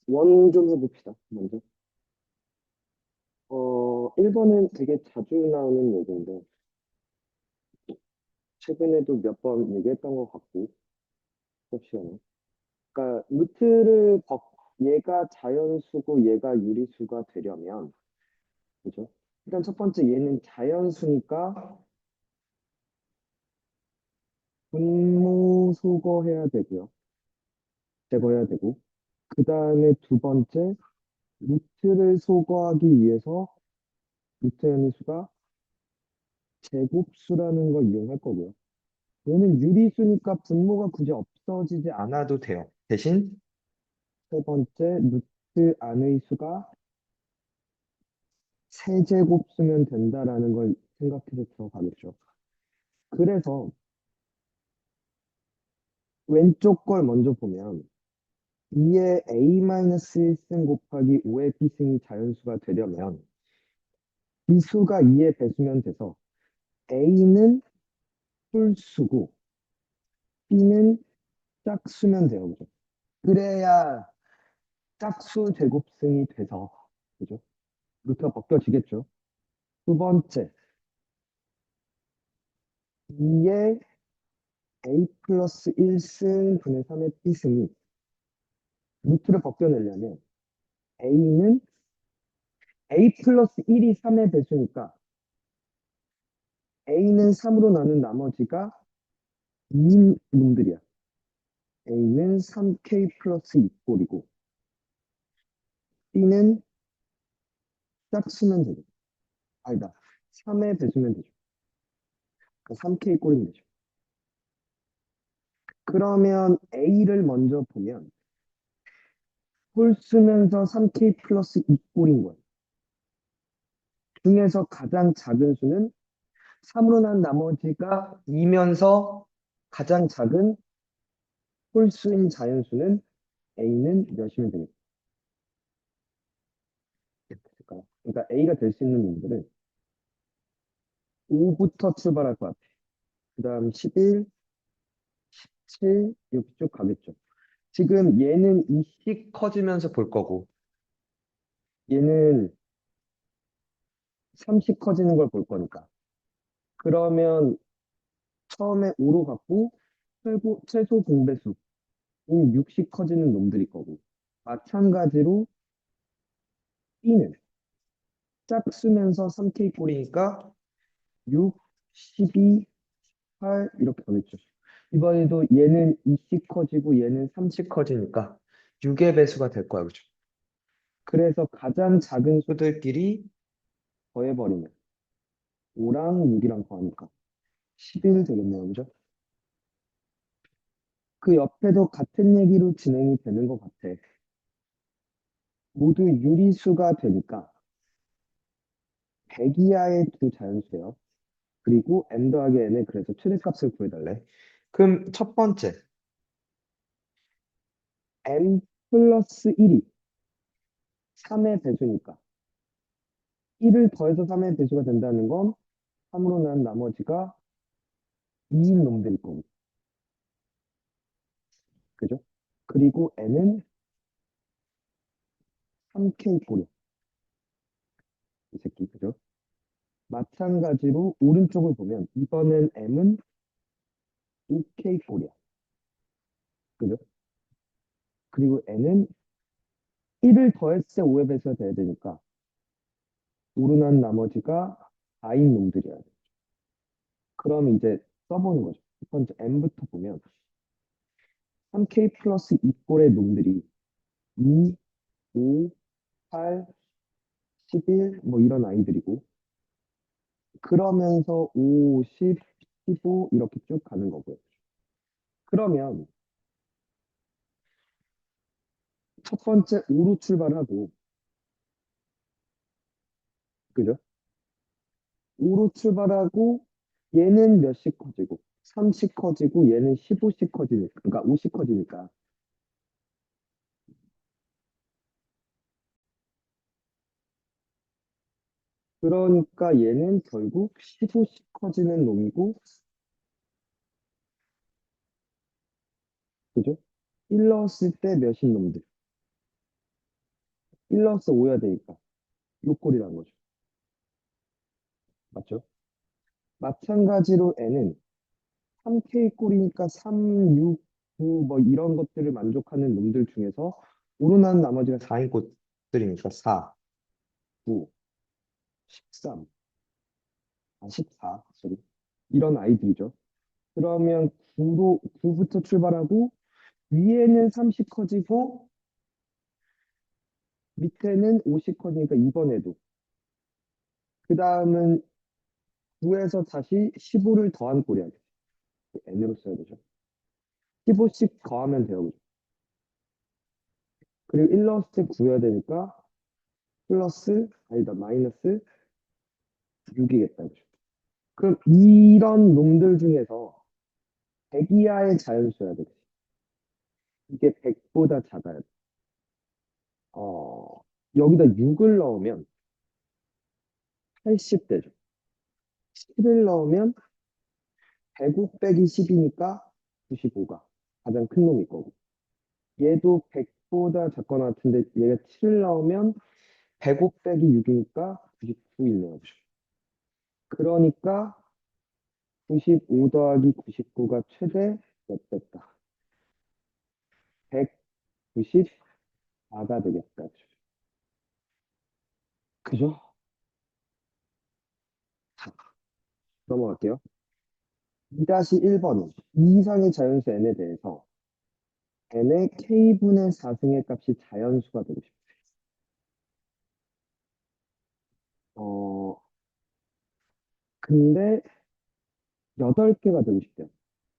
원 좀 해봅시다, 먼저. 1번은 되게 자주 나오는 얘기인데, 최근에도 몇 번 얘기했던 것 같고, 수업 시간에. 그러니까, 얘가 자연수고 얘가 유리수가 되려면, 그죠? 일단 첫 번째, 얘는 자연수니까 분모 수거해야 되고요. 제거해야 되고. 그 다음에 두 번째, 루트를 소거하기 위해서 루트 연의수가 제곱수라는 걸 이용할 거고요. 얘는 유리수니까 분모가 굳이 없어지지 않아도 돼요. 대신 세 번째, 루트 안의 수가 세제곱 쓰면 된다라는 걸 생각해서 들어가겠죠. 그래서 왼쪽 걸 먼저 보면 2의 a-1승 곱하기 5의 b승이 자연수가 되려면 이 수가 2의 배수면 돼서 a는 홀수고 b는 짝수면 돼요. 그죠? 그래야 짝수 제곱승이 돼서 그죠? 루트가 벗겨지겠죠. 두 번째, 2의 a 플러스 1승 분의 3의 b승이 루트를 벗겨내려면 a는 a 플러스 1이 3의 배수니까 a는 3으로 나눈 나머지가 2인 놈들이야. a는 3k 플러스 2꼴이고 b는 짝수면 되죠. 아니다. 3의 배수면 되죠. 그러니까 3k 꼴이면 되죠. 그러면 a를 먼저 보면 홀수면서 3k 플러스 2꼴인 거예요. 중에서 가장 작은 수는 3으로 난 나머지가 2면서 가장 작은 홀수인 자연수는 a는 몇이면 되겠을까요? 그러니까 a가 될 수 있는 놈들은 5부터 출발할 것 같아. 그 다음 11, 7 이렇게 쭉 가겠죠. 지금 얘는 2씩 커지면서 볼 거고 얘는 3씩 커지는 걸 볼 거니까. 그러면 처음에 5로 갖고 최소 공배수인 6씩 커지는 놈들일 거고 마찬가지로 b는 짝수면서 3K 꼴이니까 6, 12, 8 이렇게 가겠죠. 이번에도 얘는 2씩 커지고 얘는 3씩 커지니까 6의 배수가 될 거야, 그죠? 그래서 가장 작은 수들끼리 더해버리면 5랑 6이랑 더하니까 11 되겠네요, 그죠? 그 옆에도 같은 얘기로 진행이 되는 것 같아. 모두 유리수가 되니까 100 이하의 두 자연수예요. 그리고 n 더하기 n의 그래서 최대값을 구해달래. 그럼 첫 번째, n 플러스 1이 3의 배수니까 1을 더해서 3의 배수가 된다는 건 3으로 난 나머지가 2인 놈들일 거고, 그죠? 그리고 n은 3k 꼴이야, 이 새끼, 그죠? 마찬가지로 오른쪽을 보면 이번엔 m은 5k 꼴이야, 그죠? 그리고 n은 1을 더했을 때 5의 배수가 돼야 되니까 5로 난 나머지가 4인 놈들이야. 그럼 이제 써보는 거죠. 첫 번째 m부터 보면 3k 플러스 2꼴의 놈들이 2, 5, 8, 11 뭐 이런 아이들이고 그러면서 5, 10, 15 이렇게 쭉 가는 거고요. 그러면 첫 번째 5로 출발하고 그죠? 5로 출발하고 얘는 몇씩 커지고 3씩 커지고 얘는 15씩 커지니까 그러니까 5씩 커지니까 그러니까 얘는 결국 15씩 커지는 놈이고 그죠? 1 넣었을 때 몇인 놈들? 1 넣었어 5야 되니까. 요 꼴이라는 거죠. 맞죠? 마찬가지로 n은 3k 꼴이니까 3, 6, 9, 뭐 이런 것들을 만족하는 놈들 중에서 오르난 나머지가 4인 꽃들이니까 4, 9, 13, 14, 소리. 이런 아이들이죠. 그러면 9부터 출발하고 위에는 30 커지고 밑에는 50 커지니까 이번에도. 그 다음은 9에서 다시 15를 더한 꼴이야. n으로 써야 되죠. 15씩 더하면 돼요. 그죠? 그리고 1 넣었을 때 9여야 되니까 플러스, 아니다, 마이너스 6이겠다. 그죠? 그럼 이런 놈들 중에서 100 이하의 자연수여야 돼. 이게 100보다 작아야 돼. 어, 여기다 6을 넣으면 80 되죠. 10을 넣으면 105 빼기 10이니까 95가 가장 큰 놈일 거고. 얘도 100보다 작거나 같은데 얘가 7을 넣으면 105 빼기 6이니까 99이네요. 그러니까 95 더하기 99가 최대 몇 됐다? 194가 되겠다. 그죠? 자, 넘어갈게요. 2-1번은 이 이상의 자연수 n에 대해서 n의 k분의 4승의 값이 자연수가 되고 싶어요. 근데 8개가 되고 싶대요.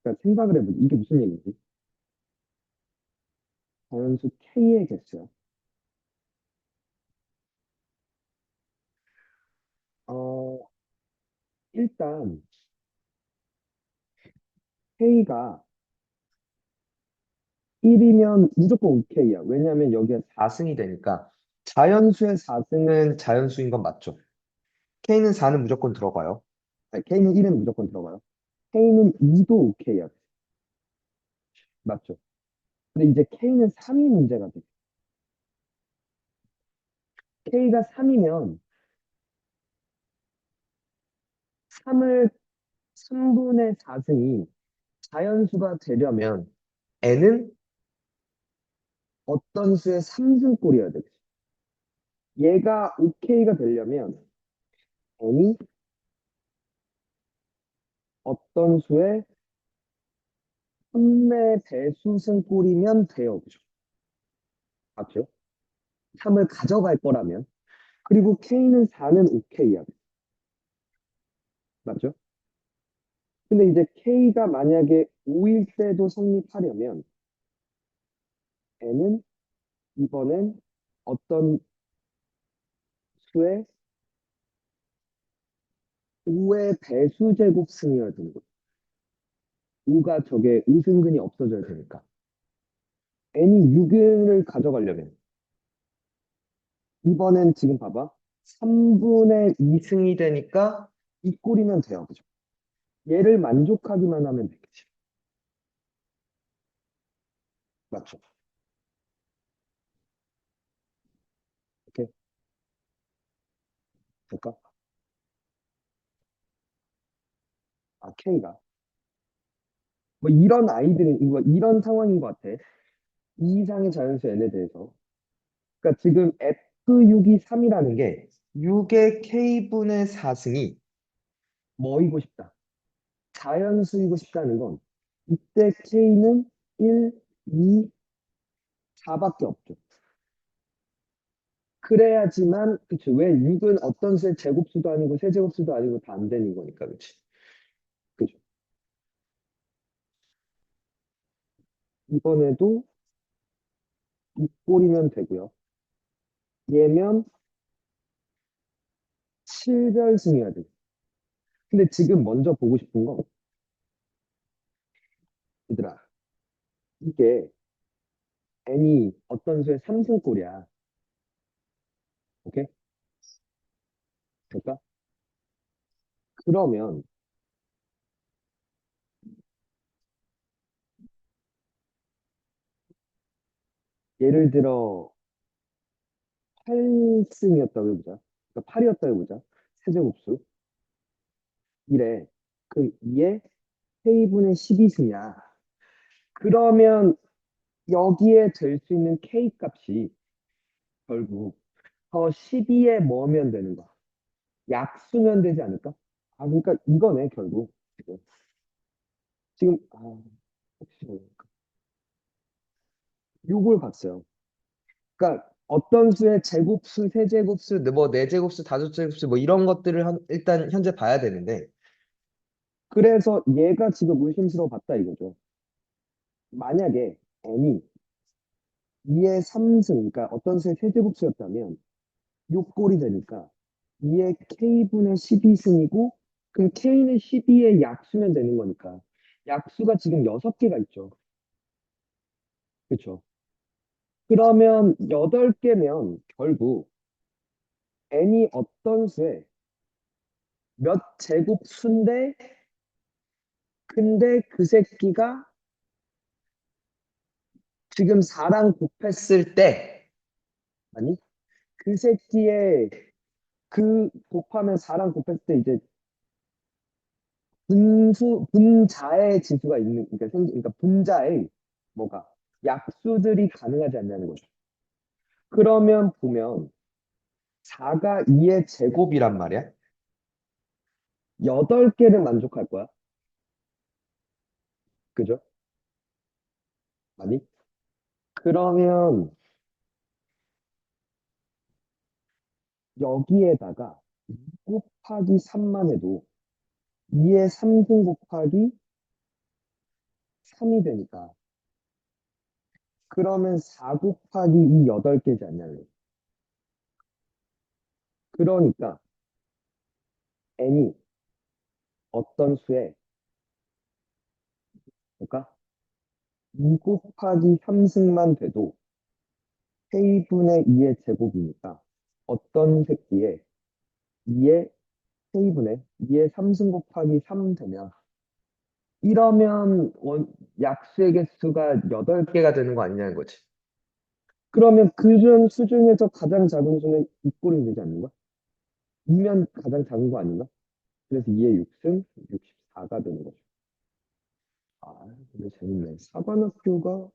그러니까 생각을 해보지. 이게 무슨 얘기지? 자연수 k의 개수요. 어, 일단 k가 1이면 무조건 OK야. 왜냐하면 여기에 4승이 되니까. 자연수의 4승은 자연수인 건 맞죠? K는 4는 무조건 들어가요. 아니, K는 1은 무조건 들어가요. K는 2도 OK야. 맞죠? 근데 이제 K는 3이 문제가 돼. K가 3이면 3을 3분의 4승이 자연수가 되려면 N은 어떤 수의 3승꼴이어야 돼. 얘가 OK가 되려면 N이 어떤 수의 3의 배수승꼴이면 돼요. 그죠? 맞죠? 3을 가져갈 거라면. 그리고 K는 4는 OK야. 맞죠? 근데 이제 K가 만약에 5일 때도 성립하려면 N은 이번엔 어떤 수의 5의 배수제곱승이어야 되는 거예요. 5가 저게 우승근이 없어져야 되니까. N이 6을 가져가려면 이번엔 지금 봐봐. 3분의 2승이 되니까 이 꼴이면 돼요. 그죠? 얘를 만족하기만 하면 되겠지. 맞죠? 이렇게 될까? 아, K가. 뭐 이런 아이들은, 이거 이런 상황인 것 같아. 이 이상의 자연수 n에 대해서. 그러니까 지금 F6이 3이라는 게 6의 K분의 4승이 뭐이고 싶다? 자연수이고 싶다는 건 이때 K는 1, 2, 4밖에 없죠. 그래야지만, 그치. 왜 6은 어떤 세 제곱수도 아니고 세제곱수도 아니고 다 안 되는 거니까, 그치. 그죠. 이번에도 이 꼴이면 되고요. 얘면 7별승이어야 돼. 근데 지금 먼저 보고 싶은 건, 얘들아, 이게 n이 어떤 수의 3승꼴이야. 오케이? 될까? 그러면 예를 들어 8승이었다고 해보자. 그러니까 8이었다고 해보자. 세제곱수. 이래. 그 2에 K분의 12승이야. 그러면 여기에 될 수 있는 K 값이 결국 더 12에 뭐면 되는 거야? 약수면 되지 않을까? 아, 그러니까 이거네, 결국. 지금, 혹시 요걸 봤어요. 그러니까 어떤 수의 제곱수, 세제곱수, 뭐 네제곱수, 다섯제곱수 뭐 이런 것들을 일단 현재 봐야 되는데 그래서 얘가 지금 의심스러워 봤다 이거죠. 만약에 n이 2의 3승, 그러니까 어떤 수의 세제곱수였다면 요 꼴이 되니까 2의 k분의 12승이고 그럼 k는 12의 약수면 되는 거니까 약수가 지금 6개가 있죠. 그렇죠? 그러면 8개면 결국 n이 어떤 수의 몇 제곱수인데 근데 그 새끼가 지금 4랑 곱했을 때 아니 그 새끼의 그 곱하면 4랑 곱했을 때 이제 분자의 지수가 있는 그러니까 그러니까 분자의 뭐가 약수들이 가능하지 않냐는 거죠. 그러면 보면 4가 2의 제곱이란 말이야. 8개를 만족할 거야. 그죠? 아니? 그러면 여기에다가 2 곱하기 3만 해도 2의 3승 곱하기 3이 되니까 그러면 4 곱하기 2 8개지 않냐고. 그러니까 n이 어떤 수에 그러니까 2 곱하기 3승만 돼도 k분의 2의 제곱이니까 어떤 새끼에 2의 k분의 2의 3승 곱하기 3 되면 이러면 약수의 개수가 8개가 되는 거 아니냐는 거지. 그러면 그중 수중에서 가장 작은 수는 이 꼴이 되지 않는가? 2면 가장 작은 거 아닌가? 그래서 2의 6승 64가 되는 거죠. 아, 근데 재밌네. 사관학교가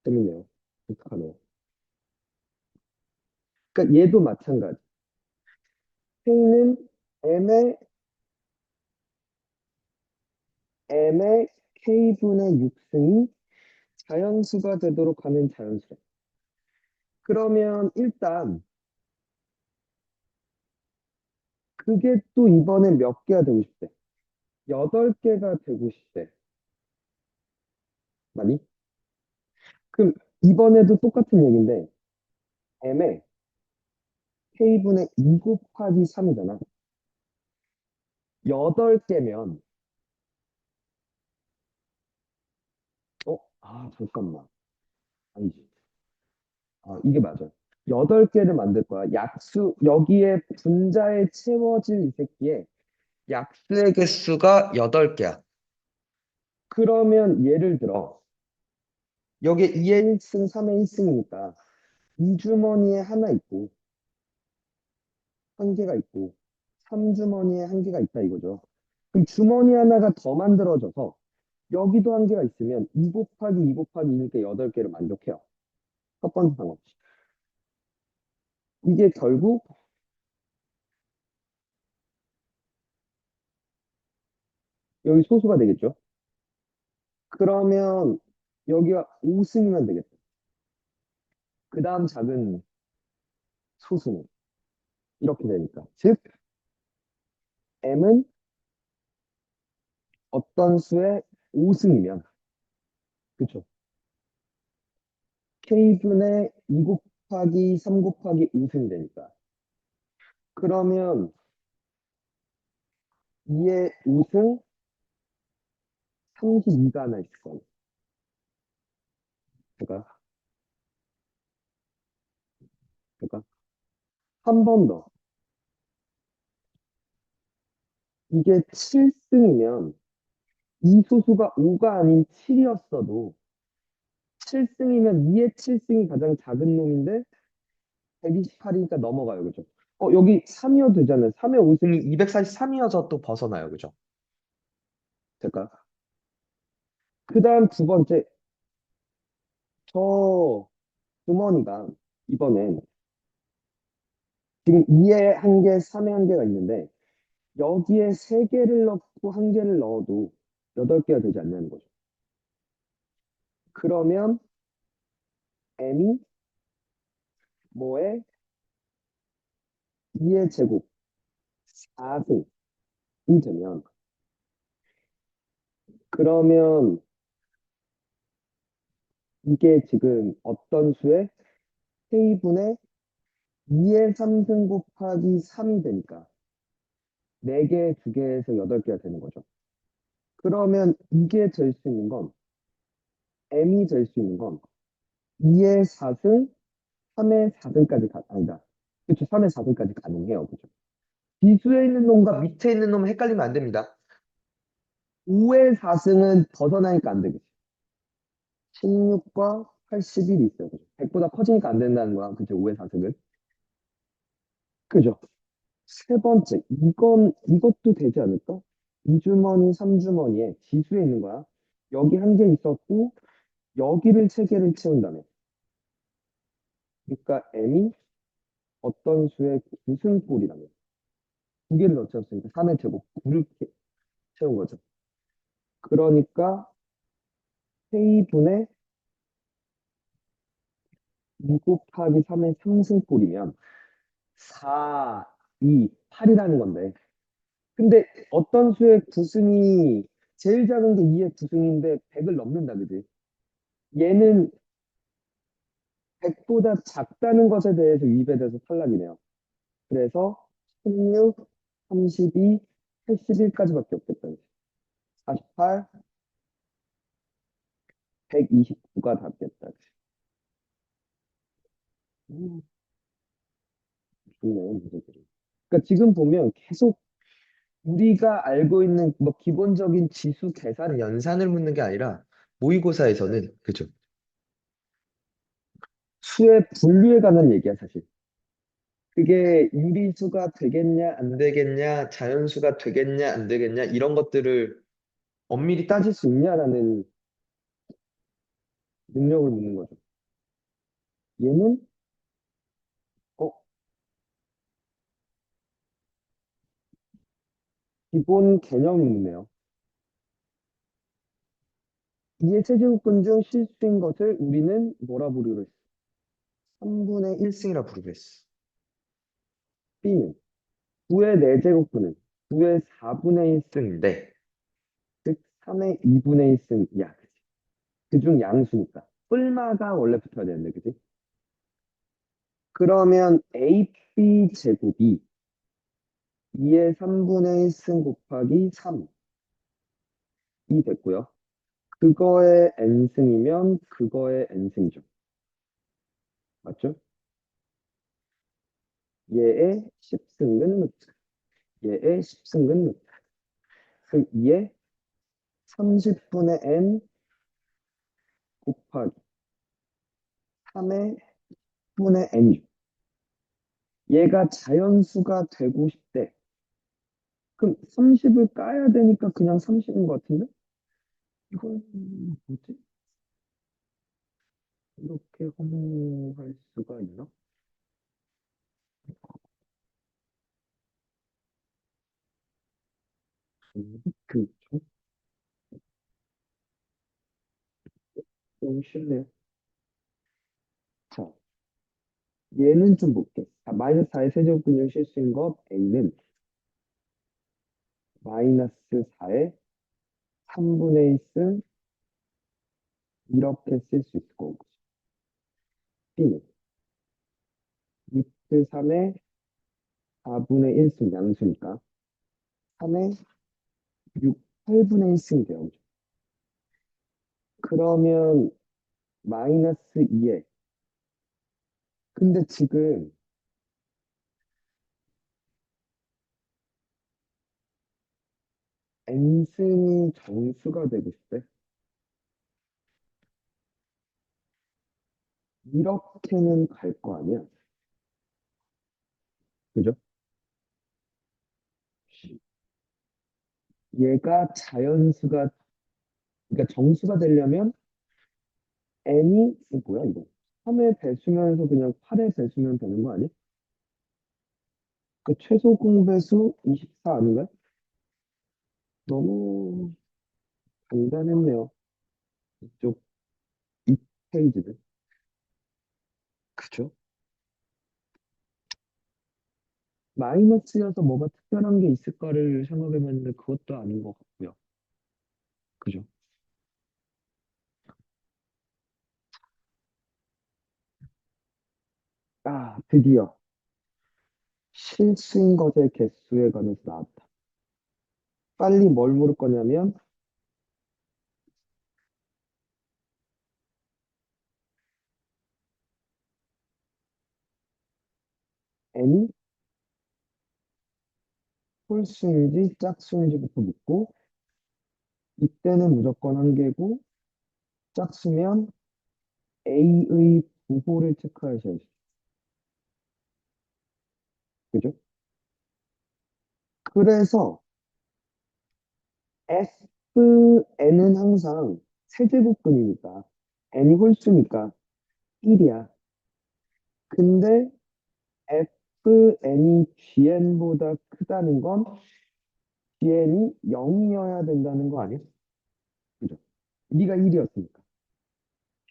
재밌네요. 독특하네요. 그러니까 얘도 마찬가지. K는 M의 K분의 6승이 자연수가 되도록 하는 자연수래. 그러면 일단 그게 또 이번에 몇 개가 되고 싶대? 8개가 되고 싶대. 맞니? 그럼 이번에도 똑같은 얘기인데 M의 K분의 2 곱하기 3이잖아. 8개면 잠깐만. 아니지. 이게 맞아. 8개를 만들 거야. 여기에 분자에 채워질 이 새끼에 약수의 개수가 8개야. 그러면 예를 들어, 여기에 2의 1승, 3의 1승이니까 이 주머니에 하나 있고, 한 개가 있고, 3주머니에 한 개가 있다 이거죠. 그럼 주머니 하나가 더 만들어져서 여기도 한 개가 있으면 2 곱하기 2 곱하기 2니까 8개를 만족해요. 첫 번째 방법. 이게 결국 여기 소수가 되겠죠. 그러면 여기가 5승이면 되겠다. 그 다음 작은 소수는 이렇게 되니까. 즉, m은 어떤 수의 5승이면, 그쵸? k분의 2 곱하기 3 곱하기 5승이 되니까. 그러면 2의 5승 32가 하나 있을 거예요. 그러니까, 그러니까 한 번 더. 이게 7승이면 이 소수가 5가 아닌 7이었어도 7승이면 2의 7승이 가장 작은 놈인데 128이니까 넘어가요. 그죠? 여기 3이어 되잖아요. 3의 5승이 243이어서 또 벗어나요. 그죠? 될까요? 그 다음 두 번째, 저 주머니가 이번엔 지금 2에 한 개, 3에 한 개가 있는데 여기에 3개를 넣고 한 개를 넣어도 8개가 되지 않냐는 거죠. 그러면 m이 뭐에 2의 제곱 4승이 되면 그러면 이게 지금 어떤 수의 K분의 2의 3승 곱하기 3이 되니까 4개, 2개에서 8개가 되는 거죠. 그러면 이게 될 수 있는 건 m이 될 수 있는 건 2의 4승, 3의 4승까지 아니다. 그렇죠. 3의 4승까지 가능해요. 그죠. 비수에 있는 놈과 밑에 있는 놈 헷갈리면 안 됩니다. 5의 4승은 벗어나니까 안 되겠지. 16과 81이 있어요. 그죠? 100보다 커지니까 안 된다는 거야. 그죠? 5의 4승은. 그죠? 세 번째, 이것도 되지 않을까? 2주머니, 3주머니에 지수에 있는 거야. 여기 한 개 있었고, 여기를 3개를 채운다며. 그러니까 m이 어떤 수의 구승꼴이라며. 2개를 더 채웠으니까 3의 제곱 9를 채운 거죠. 그러니까 K분의 2 곱하기 3의 상승꼴이면 4, 2, 8이라는 건데. 근데 어떤 수의 구승이 제일 작은 게 2의 구승인데 100을 넘는다, 그지? 얘는 100보다 작다는 것에 대해서 유입에 대해서 탈락이네요. 그래서 16, 32, 81까지밖에 없겠다. 48, 129가 닿겠다. 음, 좋네요, 문제들이. 그러니까 지금 보면 계속 우리가 알고 있는 뭐 기본적인 지수 계산 연산을 묻는 게 아니라 모의고사에서는 그죠? 수의 분류에 관한 얘기야, 사실. 그게 유리수가 되겠냐, 안 되겠냐, 자연수가 되겠냐, 안 되겠냐, 이런 것들을 엄밀히 따질 수 있냐라는 능력을 묻는 거죠. 얘는, 어, 기본 개념을 묻네요. 이의 세제곱근 중 실수인 것을 우리는 뭐라 부르기로 했어? 3분의 1승이라 부르기로 했어. B는 9의 4제곱근은 9의 4분의 1승인데, 즉 3의 2분의 1승이야. 그중 양수니까. 뿔마가 원래 붙어야 되는데, 그지? 그러면 AP 제곱이 2의 3분의 1승 곱하기 3이 됐고요. 그거의 n승이면 그거의 n승이죠. 맞죠? 얘의 10승근 루트. 얘의 10승근 루트. 그 2의 30분의 n 곱하기 3의 분의 n이죠. 얘가 자연수가 되고 싶대. 그럼 30을 까야 되니까 그냥 30인 것 같은데? 이건 뭐지? 이렇게 허무할 수가 있나? 그, 좀 쉽네요. 자, 얘는 좀 볼게. 자, 마이너스 4의 세제곱근육 실수인 것 A는 마이너스 4의 3분의 1승 이렇게 쓸 수 있을 거고. B는 루트 3의 4분의 1승 양수니까 3의 6, 8분의 1승이 돼요. 그러면 마이너스 2에 근데 지금 n승이 정수가 되고 싶대. 이렇게는 갈 거 아니야. 그죠? 얘가 자연수가, 그러니까 정수가 되려면 n이, 이거 뭐야, 이거? 3의 배수면서 그냥 8의 배수면 되는 거 아니야? 그 최소 공배수 24 아닌가요? 너무 간단했네요. 이쪽 2페이지는. 그죠? 마이너스여서 뭐가 특별한 게 있을까를 생각해봤는데 그것도 아닌 것 같고요. 그죠? 아, 드디어 실수인 것의 개수에 관해서 나왔다. 빨리 뭘 물을 거냐면 n이 홀수인지 짝수인지부터 묻고 이때는 무조건 한 개고 짝수면 a의 부호를 체크하셔야죠. 그죠? 그래서 fn은 항상 세제곱근이니까 n이 홀수니까 1이야. 근데 fn이 gn보다 크다는 건 gn이 0이어야 된다는 거 아니야? 그죠? 네가 1이었으니까.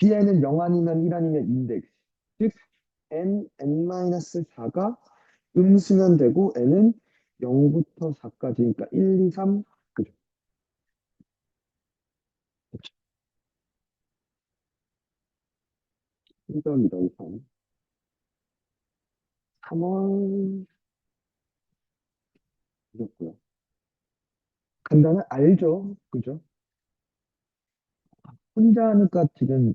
gn은 0 아니면 1 아니면 인덱스. 즉 n-4가 음수면 되고 n은 0부터 4까지니까 1, 2, 3. 그죠? 그쵸. 1번, 2번, 3. 3월 이었고요. 간단한 알죠? 그죠? 혼자 하니까 지금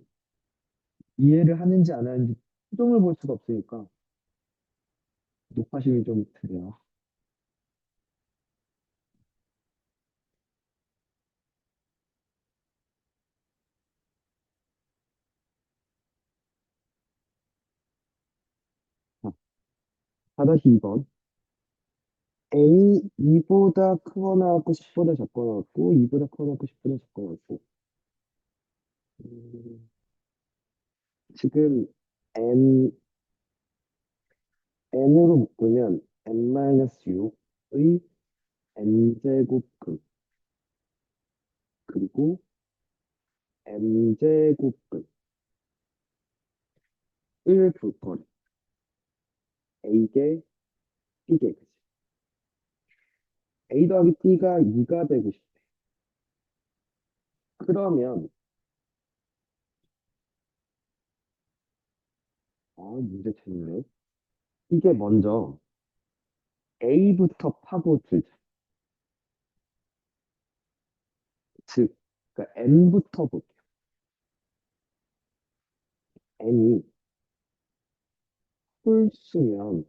이해를 하는지 안 하는지 표정을 볼 수가 없으니까 높아심이 좀 드네요. 자, 4-2번. A이 2보다 크거나 같고 10보다 작거나 같고 2보다 크거나 같고 10보다 작거나 같고 음, 지금 n으로 묶으면 n-6의 n제곱근 그리고 m제곱근을 볼 거래. A개, B개. 그치? A 더하기 B가 2가 되고 싶대. 그러면 문제 재밌네. 이게 먼저 A부터 파고 들자. 즉, 그러니까 N부터 볼게요. N이 홀수면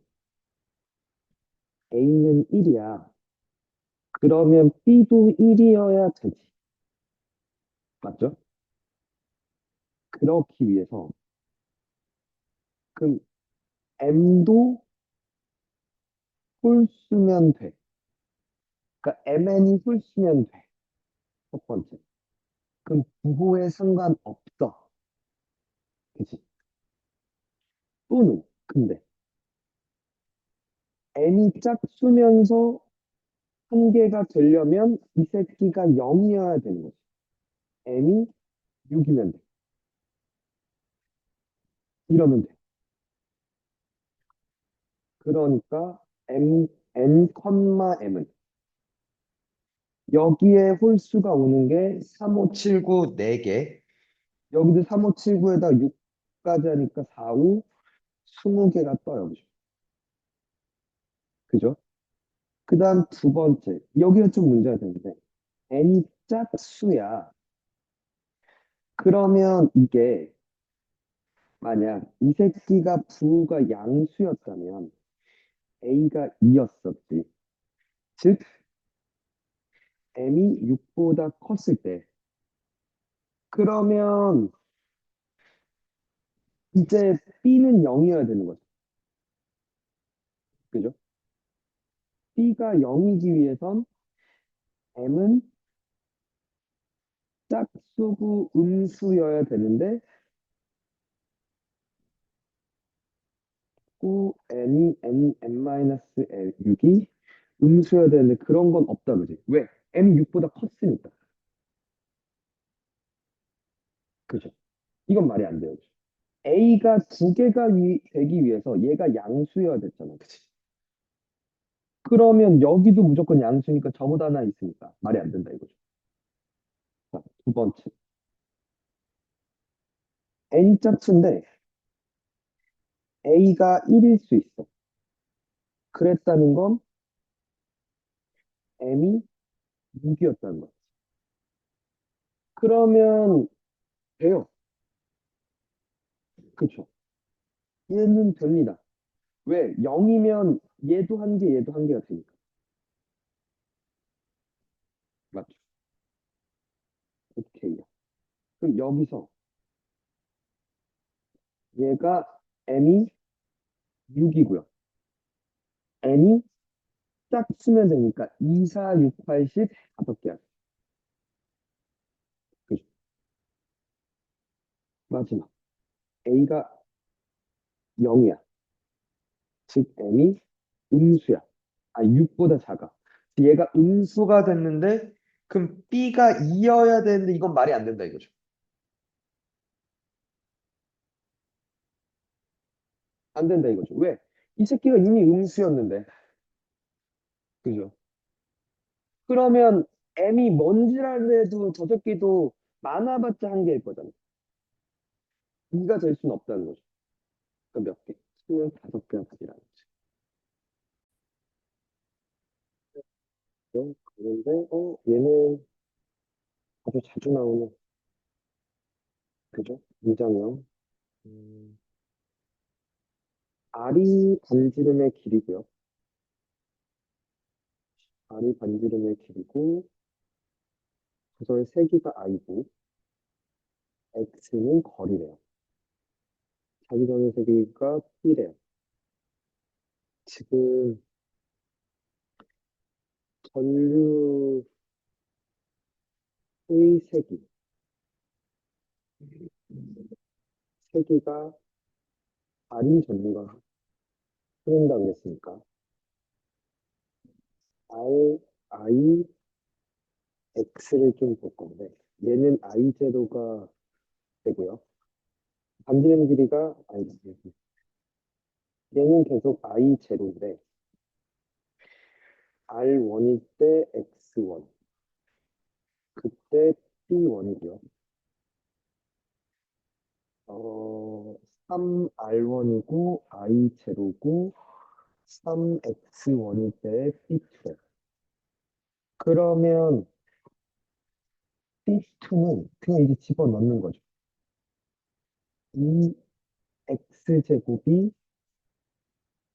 A는 1이야. 그러면 B도 1이어야 되지. 맞죠? 그렇기 위해서 그럼 M도 홀수면 돼. 그러니까 MN이 홀수면 돼. 첫 번째. 그럼 부호에 상관없어. 그치? 또는 근데 N이 짝수면서 한 개가 되려면 이 새끼가 0이어야 되는 거지. N이 6이면 돼. 이러면 돼. 그러니까 M은 여기에 홀수가 오는 게 3, 5, 7, 9, 4개. 여기도 3, 5, 7, 9에다 6까지 하니까 4, 5, 20개가 떠, 여기서. 그죠? 그 다음 두 번째. 여기가 좀 문제가 되는데, n이 짝수야. 그러면 이게, 만약 이 새끼가 부가 양수였다면, a가 2였었지. 즉, m이 6보다 컸을 때, 그러면 이제 B는 0이어야 되는 거죠. 그죠? B가 0이기 위해선 M은 짝수고 음수여야 되는데 꾸 n이 n-6이 음수여야 되는데 그런 건 없다 그지? 왜? m이 6보다 컸으니까. 그죠? 이건 말이 안 돼요. a가 두 개가 되기 위해서 얘가 양수여야 됐잖아. 그치? 그러면 여기도 무조건 양수니까 저보다 하나 있으니까 말이 안 된다 이거죠. 자, 두 번째. n 짝수인데 a가 1일 수 있어. 그랬다는 건 m이 6이었다는 거야. 그러면 돼요. 그쵸? 얘는 됩니다. 왜? 0이면 얘도 한 개, 얘도 한 개가 되니까. 맞죠? 오케이요. 그럼 여기서 얘가 m이 6이고요. n이 딱 쓰면 되니까 2, 4, 6, 8, 10, 5개야. 그죠? 마지막. a가 0이야. 즉 m이 음수야. 아, 6보다 작아. 얘가 음수가 됐는데 그럼 b가 2여야 되는데 이건 말이 안 된다 이거죠. 안 된다 이거죠. 왜? 이 새끼가 이미 음수였는데. 그죠? 그러면 M이 뭔지라도 저 새끼도 많아봤자 한 개일 거잖아. 2가 될 수는 없다는 거죠. 그러니까 몇 개? 수는 5개나 가지라는 거지. 그런데 얘는 아주 자주 나오는 그죠? 문장형. 음, R이 반지름의 길이고요. R이 반지름의 길이고 도서의 세기가 I고 X는 거리래요. 자기전의 세기가 P래요. 지금 전류의 세기, 세기가 R인 전류가 흐른다 그랬으니까 R, I, X를 좀 볼 건데 얘는 I 제로가 되고요. 반지름 길이가 얘는 계속 I 제로인데 R1일 때 X1 그때 P1이고요. 3R1이고 I 제로고 3X1일 때 P2. 그러면 P2는 그냥 이제 집어넣는 거죠. 2X제곱이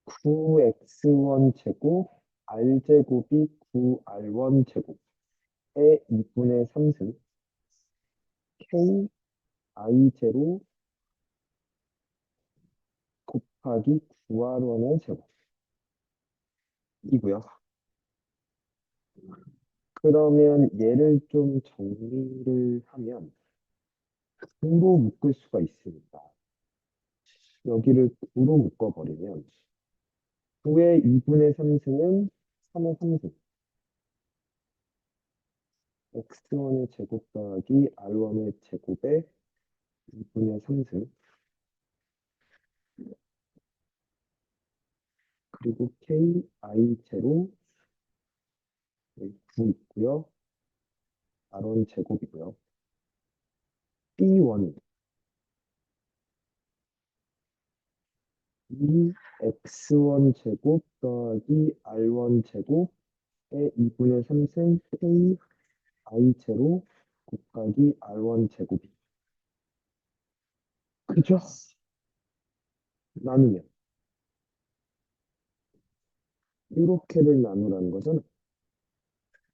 9x1 제곱 r제곱이 9r1 제곱의 2분의 3승 k i 제로 곱하기 9r1의 제곱이고요. 그러면 얘를 좀 정리를 하면 9로 묶을 수가 있습니다. 여기를 9로 묶어버리면 9의 2분의 3승은 3의 3승 x1의 제곱 더하기 r1의 제곱의 2분의 3승 그리고 k i 제로 9 있고요. r1 제곱이고요. b1 2x1 제곱 더하기 r1 제곱의 2분의 3승 k i 제로 곱하기 r1 제곱이 그죠? 나누면 이렇게를 나누라는 거잖아.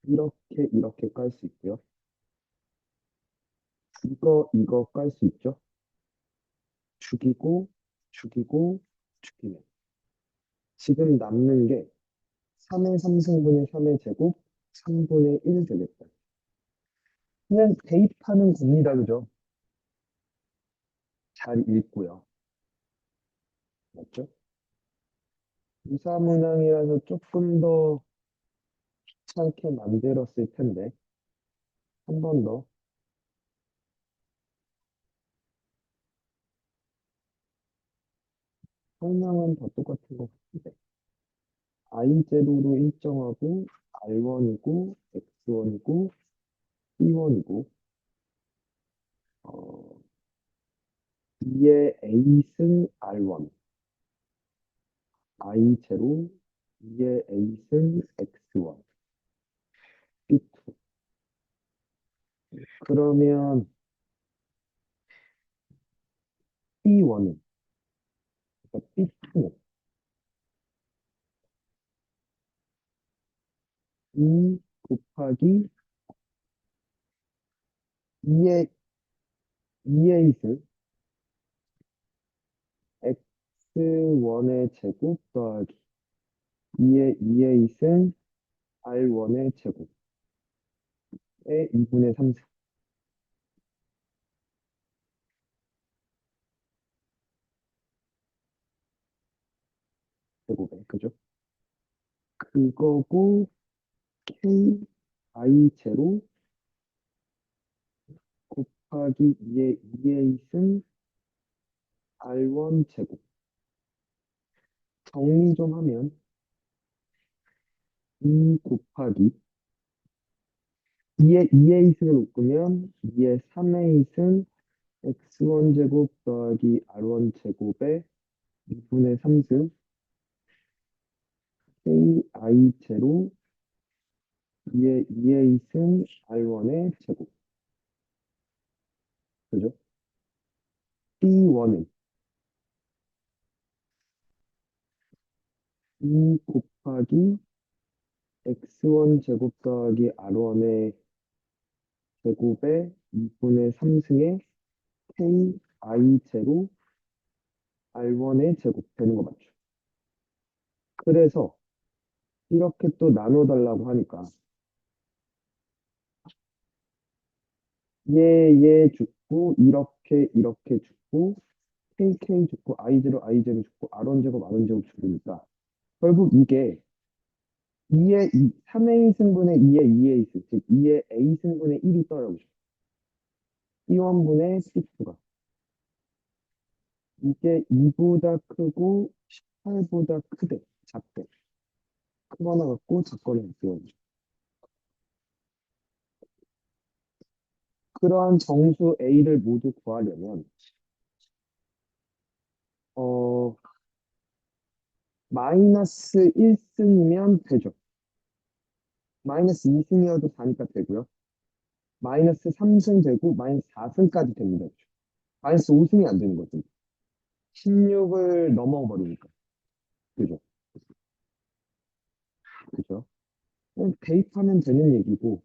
이렇게 깔 수 있고요. 이거 깔 수 있죠? 죽이고, 죽이고, 죽이면. 지금 남는 게 3의 3승분의 3의 제곱, 3분의 1 되겠다. 그냥 대입하는 겁니다. 그죠? 잘 읽고요. 맞죠? 유사문항이라서 조금 더 귀찮게 만들었을 텐데, 한 번 더. 설명은 다 똑같은 것 같은데. i제로로 일정하고, r1이고, x1이고, b1이고, 어, 2의 a승 r1, i0, 2의 a승 x1, b2. 그러면 b1은, 그러니까 b2는 2 곱하기 2의 2a승 x1의 제곱 더하기 2의 2a승 r1의 제곱의 2분의 3승 제곱에, 그죠? 그거고, k i 제로 곱하기 2의 2a승 r1 제곱. 정리 좀 하면 2 곱하기 2의 2a승을 묶으면 2의 3a승 x1 제곱 더하기 r1 제곱의 2분의 3승 ki 제로 2의 2a승 r1의 제곱. 그죠? b1은 2 곱하기 x1 제곱 더하기 r1의 제곱의 2분의 3승의 ki 제로 r1의 제곱 되는 거 맞죠? 그래서 이렇게 또 나눠달라고 하니까 얘 죽고 이렇게 죽고 kk 죽고 i0 죽고 r1 제곱 r1 제곱 죽으니까 결국 이게 2의 3a 승분의 2의 2a 승, 즉 2의 a 승분의 1이 떨어지죠. B1분의 C2가 이게 2보다 크고 18보다 크대, 작대. 크거나 같고 작거나 같고. 그러한 정수 A를 모두 구하려면 어 마이너스 1승이면 되죠. 마이너스 2승이어도 4니까 되고요. 마이너스 3승 되고 마이너스 4승까지 됩니다. 마이너스 5승이 안 되는 거죠. 16을 넘어버리니까. 그죠? 그죠? 그냥 대입하면 되는 얘기고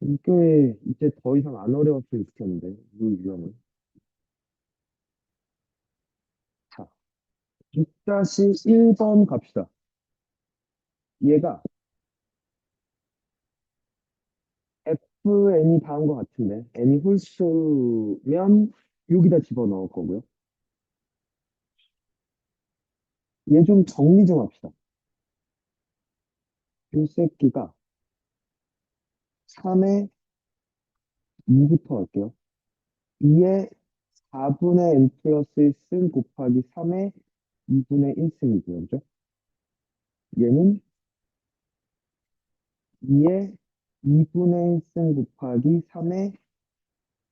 이게 이제 더 이상 안 어려웠으면 좋겠는데 이 유형은. 자, 6-1번 갑시다. 얘가 fn이 다한 것 같은데 n이 홀수면 여기다 집어넣을 거고요. 얘 좀 정리 좀 합시다. 이 새끼가 3의 2부터 할게요. 2의 4분의 n 플러스 1승 곱하기 3의 2분의 1승이고요. 그죠? 얘는 2의 2분의 1승 곱하기 3의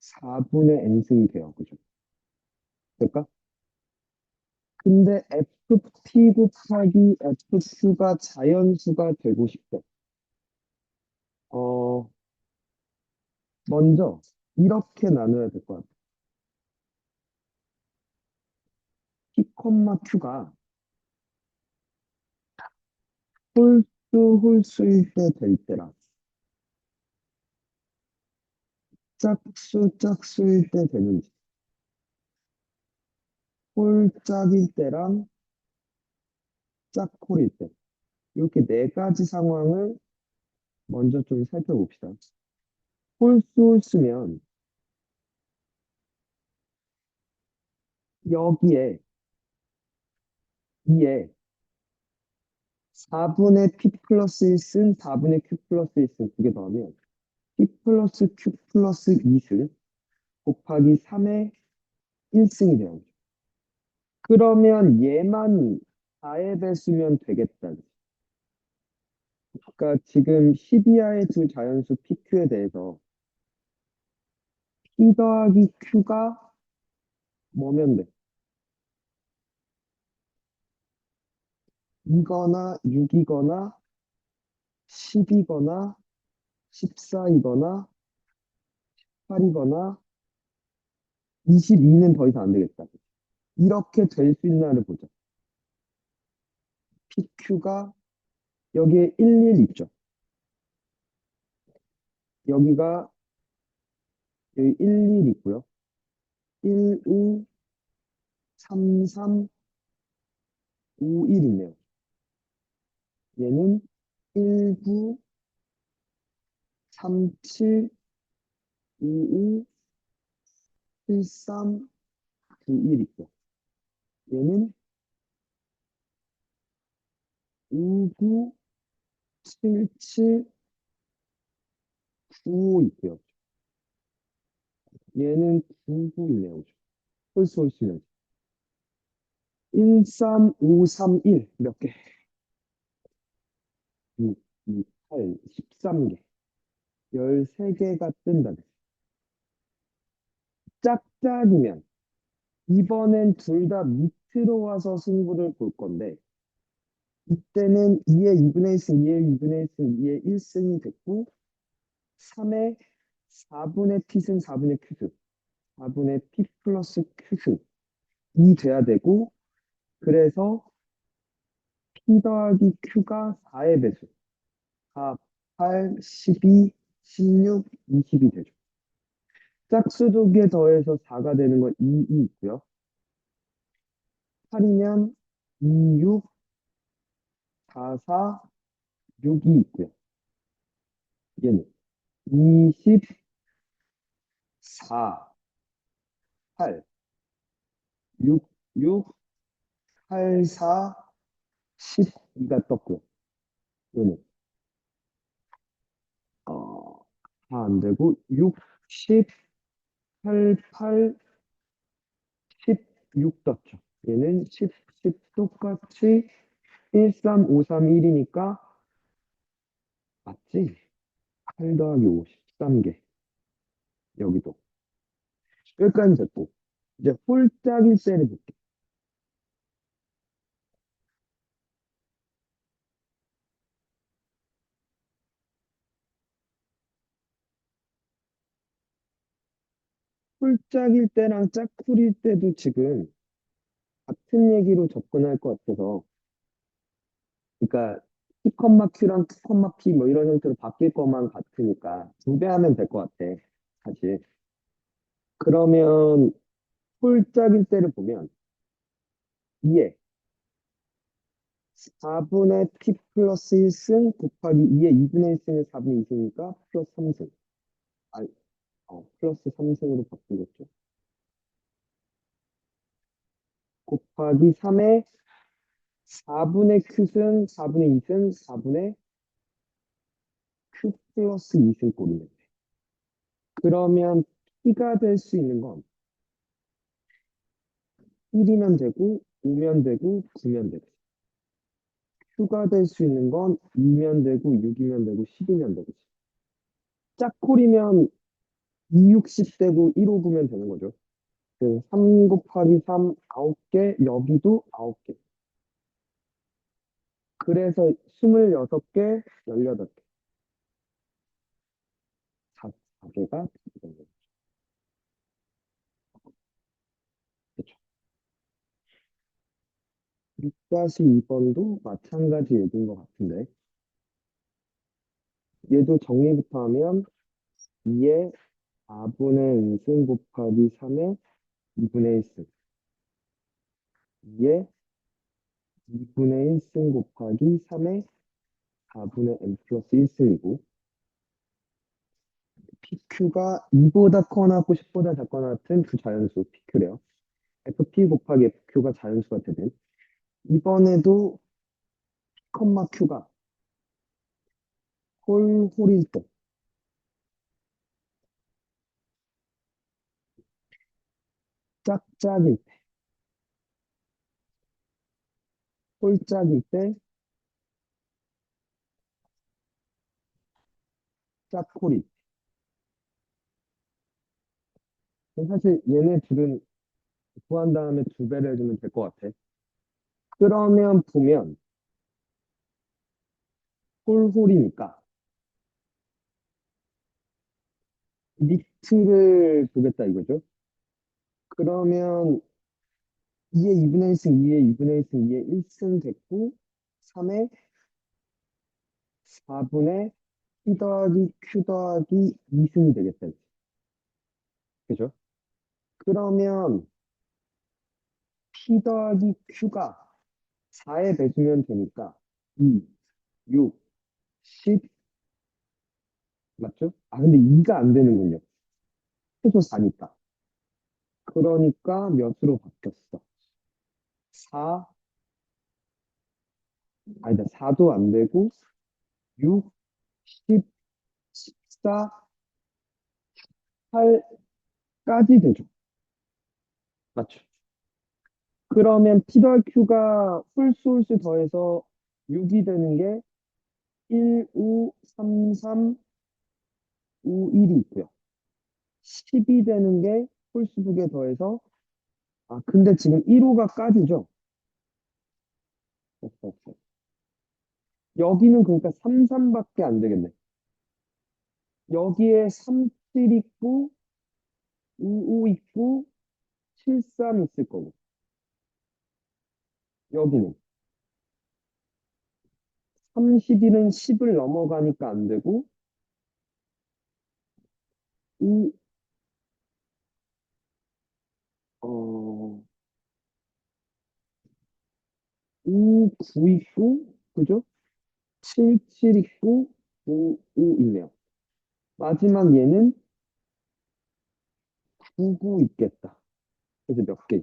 4분의 n승이 돼요. 그죠? 될까? 근데 fp 곱하기 fq가 자연수가 되고 싶대. 어, 먼저 이렇게 나눠야 될 것 같아. p, q가 홀수일 때 될 때랑 짝수일 때 되는지. 홀짝일 때랑 짝홀일 때. 이렇게 네 가지 상황을 먼저 좀 살펴봅시다. 홀수면 여기에 2에 4분의 p 플러스 1승, 4분의 q 플러스 1승 두 개 더하면 p 플러스 q 플러스 2승 곱하기 3의 1승이 돼요. 그러면 얘만 4의 배수면 되겠다. 그러니까 지금 12하의 두 자연수 PQ에 대해서 P 더하기 Q가 뭐면 돼? 이거나 6이거나 10이거나 14이거나 8이거나 22는 더 이상 안 되겠다. 이렇게 될 수 있나를 보자. PQ가 여기에 11 있죠. 여기가 여기 11 있고요. 15, 33, 51 있네요. 얘는 19, 37, 55, 73, 91 있고 얘는 59, 77, 95 있고요. 얘는 99이네요. 홀수 홀수면 1, 3, 5, 3, 1 몇 개? 6, 2, 8, 13개. 13개가 뜬다. 짝짝이면 이번엔 둘 다 밑으로 와서 승부를 볼 건데 이때는 2의 2분의 1승, 2의 2분의 1승, 2의 1승이 됐고 3의 4분의 p승, 4분의 q승, 4분의 p 플러스 q승이 돼야 되고 그래서 p 더하기 q가 4의 배수 4, 8, 12, 16, 20이 되죠. 짝수 두 개 더해서 4가 되는 건 2이 있고요. 8이면 2, 6, 4, 4, 6이 있고요. 얘는 24, 8, 6, 6, 8, 4, 12가 떴고요. 얘는 다 안 되고 60, 8, 8, 16 떴죠. 얘는 10, 10 똑같이 1, 3, 5, 3, 1이니까 맞지? 8 더하기 5, 13개. 여기도. 여기까지 됐고. 이제 홀짝일 때를 볼게. 홀짝일 때랑 짝풀일 때도 지금 같은 얘기로 접근할 것 같아서 그러니까 P, Q랑 Q, P 뭐 이런 형태로 바뀔 것만 같으니까 두 배 하면 될 것 같아. 사실. 그러면 홀짝일 때를 보면 2에 4분의 P 플러스 1승 곱하기 2의 2분의 1승은 4분의 2승이니까 플러스 3승. 아, 플러스 3승으로 바꾸겠죠. 곱하기 3의 4분의 Q승, 4분의 2승, 4분의 Q 플러스 2승 꼴이네. 그러면 P가 될 수 있는 건 1이면 되고, 5면 되고, 9면 되고. Q가 될 수 있는 건 2면 되고, 6이면 되고, 10이면 되고. 짝꼴이면 2, 60 되고, 1, 5, 9면 되는 거죠. 그 3 곱하기 3, 9개, 여기도 9개. 그래서 26개, 18개. 4개가 되는 거죠. 그쵸. 6-2번도 마찬가지 얘기인 것 같은데. 얘도 정리부터 하면 2의 4분의 1승 곱하기 3의 2분의 1승. 2에 2분의 1승 곱하기 3에 4분의 n 플러스 1승이고, PQ가 2보다 커나 하고 10보다 작거나 같은 두 자연수 PQ래요. FP 곱하기 FQ가 자연수가 되는. 이번에도 P, Q가 홀일 때, 짝짝일 때, 홀짝일 때, 짝홀일 때. 사실 얘네 둘은 구한 다음에 두 배를 해주면 될 것 같아. 그러면 보면 홀홀이니까 니트를 보겠다 이거죠. 그러면 2의 2분의 1승, 2의 2분의 1승, 2의 1승 됐고 3의 4분의 P 더하기 Q 더하기 2승이 되겠다. 그죠? 그러면 P 더하기 Q가 4에 배수면 되니까 2, 6, 10 맞죠? 아 근데 2가 안 되는군요. 최소 4니까. 그러니까 몇으로 바뀌었어? 4, 아니다 4도 안 되고 6, 10, 14, 8까지 되죠. 맞죠? 그러면 P 더하기 Q가 홀수 더해서 6이 되는 게 1, 5, 3, 3, 5, 1이 있고요. 10이 되는 게 홀수 두 개 더해서 아 근데 지금 1호가 까지죠? 여기는 그러니까 3, 3밖에 안 되겠네. 여기에 3, 7 있고 5, 5 있고 7, 3 있을 거고 여기는 31은 10을 넘어가니까 안 되고 5, 5, 9 있고 그죠? 7, 7 있고 5, 5 있네요. 마지막 얘는 9, 9 있겠다. 그래서 몇 개?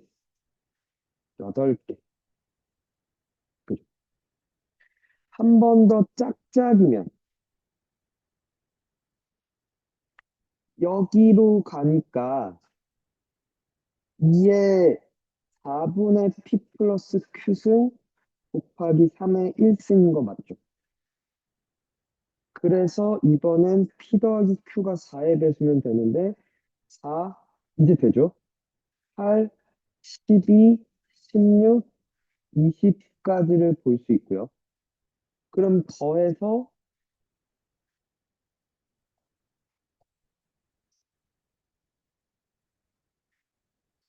8개. 그죠? 한 번 더 짝짝이면 여기로 가니까 2의 4분의 P 플러스 Q승 곱하기 3의 1승인 거 맞죠? 그래서 이번엔 P 더하기 Q가 4에 배수면 되는데 4, 이제 되죠? 8, 12, 16, 20까지를 볼 수 있고요. 그럼 더해서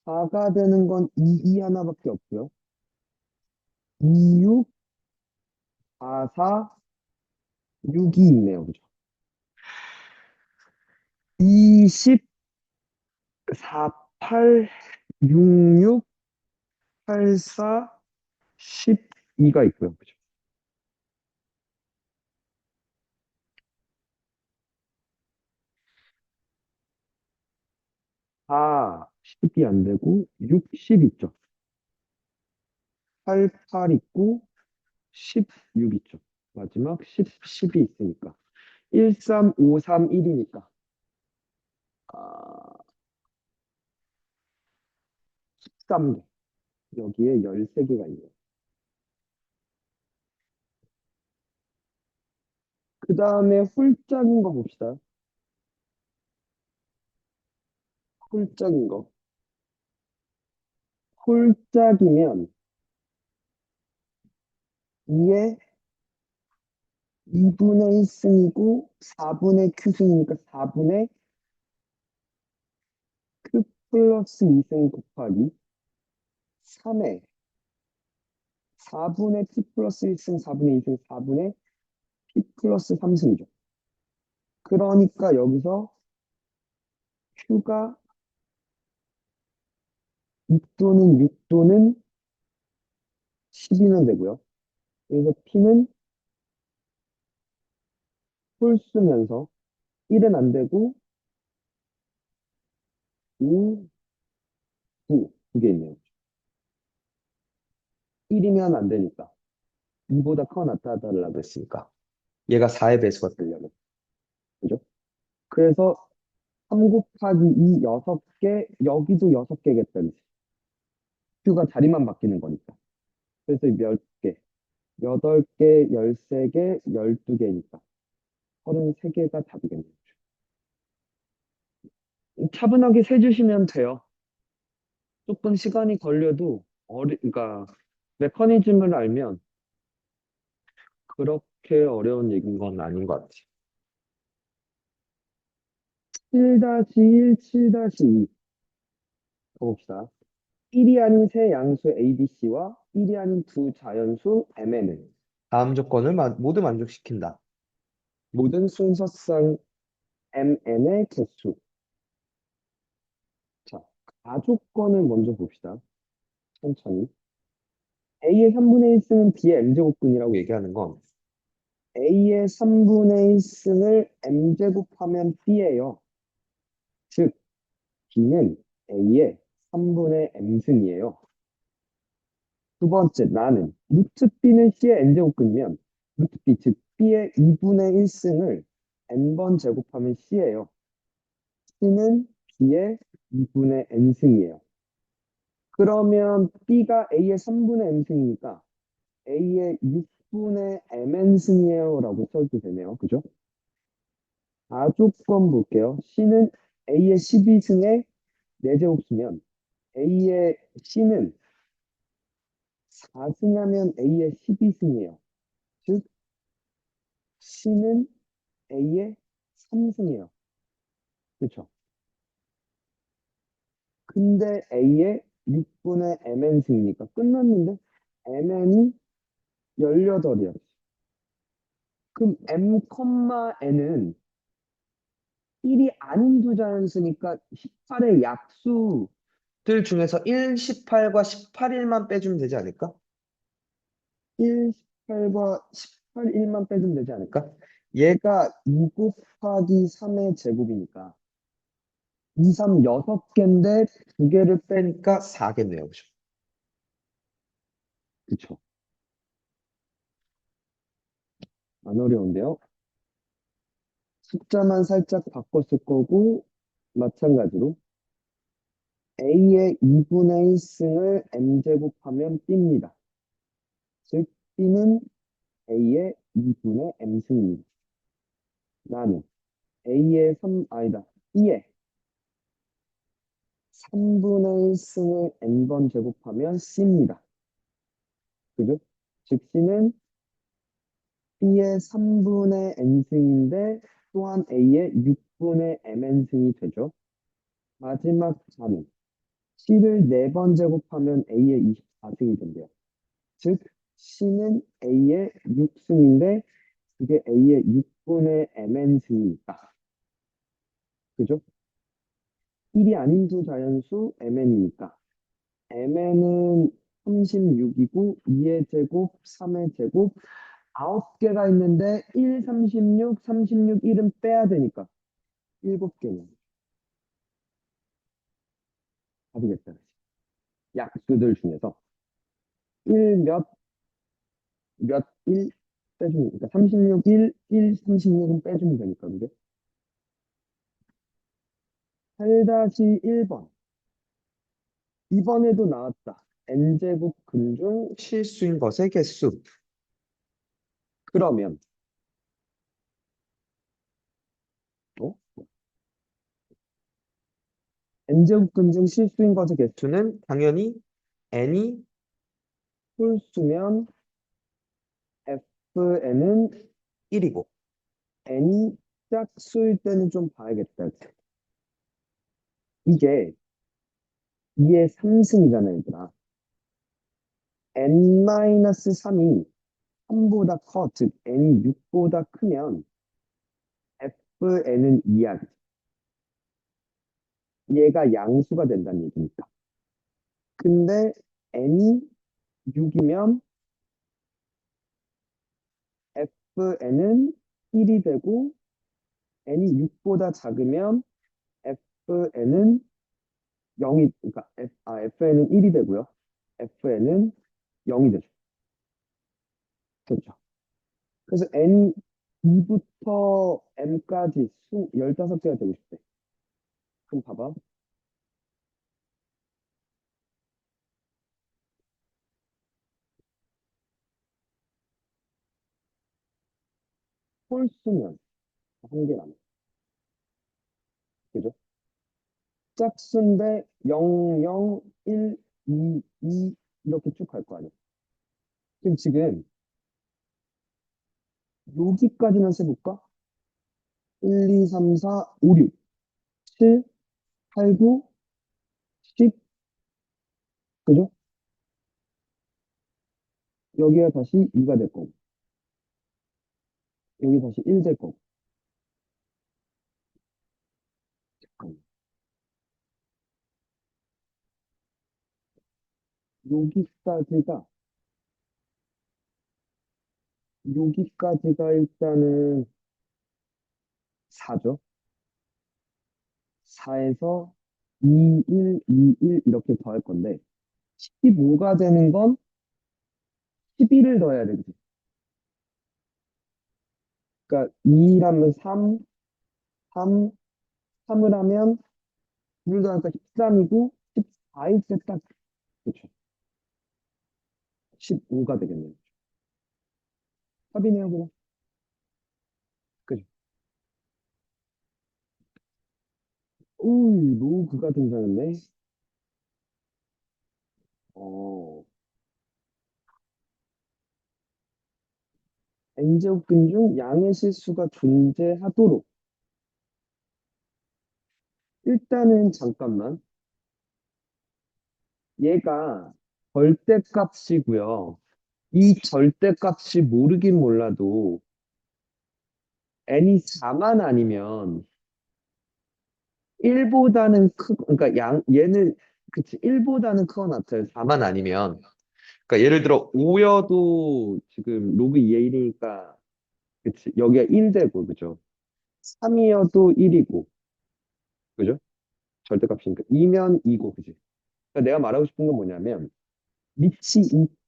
4가 되는 건 2, 2 하나밖에 없고요. 2, 6, 4, 4, 6이 있네요. 그죠? 20, 4, 8, 6, 6, 8, 4, 12가 있고요. 그죠? 4, 10이 안 되고 6, 10 있죠. 8, 8 있고 16 있죠. 마지막 10, 10이 있으니까. 1, 3, 5, 3, 1이니까. 아, 13개. 여기에 13개가 있네요. 그 다음에 홀짝인 거 봅시다. 홀짝인 거. 홀짝이면 2에 2분의 1승이고 4분의 Q승이니까 4분의 Q 플러스 2승 곱하기 3에 4분의 P 플러스 1승 4분의 2승 4분의 P 플러스 3승이죠. 그러니까 여기서 Q가 2 또는 6 또는 10이면 되고요. 그래서 P는 홀수면서 1은 안 되고 5, 9, 두 개 있네요. 1이면 안 되니까. 2보다 커 나타나달라고 했으니까. 얘가 4의 배수가 되려면. 그죠? 그래서 3 곱하기 2, 6개, 여기도 6개겠다는 Q가 자리만 바뀌는 거니까. 그래서 몇 개? 8개, 13개, 12개니까. 33개가 답이겠네요. 차분하게 세주시면 돼요. 조금 시간이 걸려도, 그러니까, 메커니즘을 알면 그렇게 어려운 얘기인 건 아닌 것 같아요. 7-1, 7-2. 가봅시다. 1이 아닌 세 양수 ABC와 1이 아닌 두 자연수 MN은 다음 조건을 모두 만족시킨다. 모든 순서상 MN의 개수. 자, 가조건을 먼저 봅시다. 천천히. A의 3분의 1승은 B의 M제곱근이라고 얘기하는 건 A의 3분의 1승을 M제곱하면 B예요. 즉, B는 A의 3분의 M승이에요. 두 번째, 나는 루트 B는 C의 N제곱근이면 루트 B, 즉 B의 2분의 1승을 N번 제곱하면 C예요. C는 B의 2분의 N승이에요. 그러면 B가 A의 3분의 N승이니까 A의 6분의 Mn승이에요 라고 써도 되네요. 그죠? 가조건 볼게요. C는 A의 12승에 4제곱이면 A의 C는 4승하면 A의 12승이에요. 즉 C는 A의 3승이에요. 그렇죠? 근데 A의 6분의 Mn승이니까 끝났는데 Mn이 18이야. 그럼 M, N은 1이 아닌 두 자연수니까 18의 약수들 중에서 1, 18과 18일만 빼주면 되지 않을까? 1, 18과 18일만 빼주면 되지 않을까? 얘가 2 곱하기 3의 제곱이니까 2, 3, 6개인데 2개를 빼니까 4겠네요. 그죠? 그쵸? 안 어려운데요? 숫자만 살짝 바꿨을 거고 마찬가지로 A의 2분의 1승을 M제곱하면 B입니다. 즉 B는 A의 2분의 M승입니다. 나는 A의 3, 아니다. B의 3분의 1승을 N번 제곱하면 C입니다. 그죠? 즉 C는 B의 3분의 N승인데 또한 A의 6분의 Mn승이 되죠. 마지막 자는 C를 4번 제곱하면 A의 24승이 된대요. 즉 C는 A의 6승인데 그게 A의 6분의 Mn승이니까. 그죠? 1이 아닌 두 자연수 Mn이니까. Mn은 36이고 2의 제곱, 3의 제곱, 9개가 있는데 1, 36, 36, 1은 빼야 되니까 7개는 답이겠다. 약수들 중에서 1 몇 1 빼주면, 그러니까 36, 1, 36은 빼주면 되니까, 그죠? 8-1번. 이번에도 나왔다. n제곱 근중 실수인 것의 개수. 그러면, 어? n제곱 근중 실수인 것의 개수는 당연히 n이 홀수면 fn은 1이고, n이 짝수일 때는 좀 봐야겠다. 이게 2의 3승이잖아요, 얘들아. n-3이 3보다 커, 즉 n이 6보다 크면 fn은 2야. 얘가 양수가 된다는 얘기니까. 근데 n이 6이면 fn은 1이 되고 n이 6보다 작으면 fn은 0이, 그러니까 fn은 1이 되고요. fn은 0이 되죠. 그렇죠. 그래서 n이 2부터 m까지 15개가 되고 싶대. 그럼 봐봐. 홀수면 한 개 남아. 그죠? 짝수인데 0, 0, 1, 2, 2 이렇게 쭉 갈 거 아니야. 그럼 지금 여기까지만 세볼까? 1, 2, 3, 4, 5, 6, 7, 8, 9, 10, 그죠? 여기가 다시 2가 될 거고, 여기 다시 1 될 거고. 잠깐만. 여기까지가, 여기까지가 일단은 4죠. 4에서 2, 1, 2, 1 이렇게 더할 건데, 15가 되는 건 11을 더해야 되지. 그러니까 2라면 3, 3, 3을 하면 2를 더하니까 13이고, 14일 때 딱, 그쵸. 15가 되겠네요. 합이네요, 그냥. 그죠. 오, 로그가 등장했네. 어, n제곱근 중 양의 실수가 존재하도록. 일단은 잠깐만. 얘가 절대값이고요. 이 절대값이 모르긴 몰라도 n이 4만 아니면 1보다는 그러니까 얘는, 그치, 1보다는 크거나 같아요. 4만 아니면. 그러니까 예를 들어 5여도 지금 로그 2의 1이니까, 그치, 여기가 1 되고, 그죠? 3이어도 1이고, 그죠? 절대값이니까. 2면 2고, 그지? 그러니까 내가 말하고 싶은 건 뭐냐면, 밑이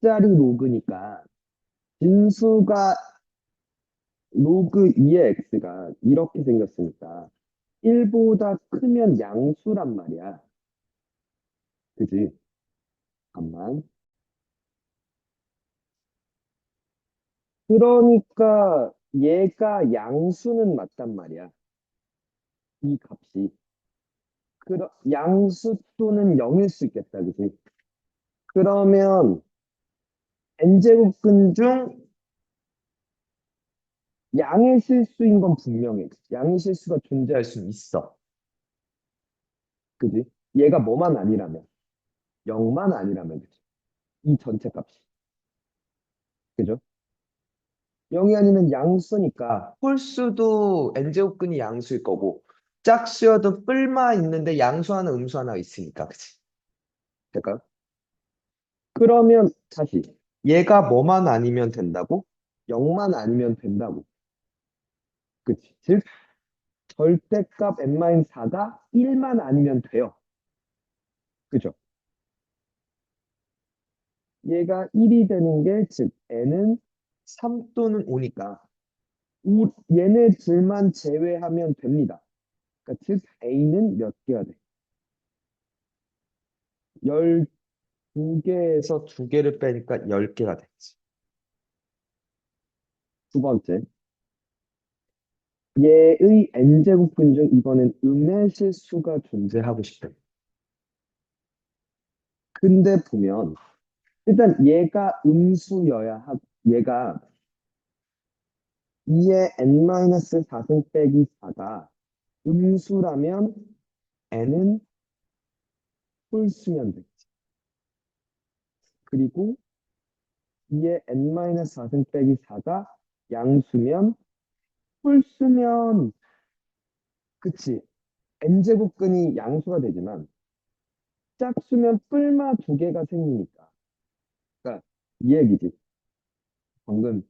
2짜리 로그니까, 진수가 로그 2의 x가 이렇게 생겼으니까, 1보다 크면 양수란 말이야. 그지? 잠깐만. 그러니까 얘가 양수는 맞단 말이야. 이 값이. 양수 또는 0일 수 있겠다. 그지? 그러면 n제곱근 중 양의 실수인 건 분명해. 양의 실수가 존재할 수 있어. 그지? 얘가 뭐만 아니라면. 0만 아니라면. 그지? 이 전체 값이. 그죠? 0이 아니면 양수니까 홀수도 n제곱근이 양수일 거고 짝수여도 뿔마 있는데 양수 하나 음수 하나 있으니까. 그지? 될까요? 그러면 다시 얘가 뭐만 아니면 된다고? 0만 아니면 된다고. 그치? 즉 절대값 n-4가 1만 아니면 돼요. 그죠? 얘가 1이 되는 게 즉 n은 3 또는 5니까 얘네 둘만 제외하면 됩니다. 그러니까 즉 a는 몇 개가 돼? 12개에서 2개를 빼니까 10개가 되지. 두 번째, 얘의 n제곱근 중 이번엔 음의 실수가 존재하고 싶대. 근데 보면 일단 얘가 음수여야 하고 얘가 2의 n-4승 빼기 4가 음수라면 n은 홀수면 돼. 그리고 2의 n-4승 빼기 4가 양수면 홀수면, 그치, n제곱근이 양수가 되지만 짝수면 뿔마 2개가 생기니까, 그러니까 이 얘기지. 방금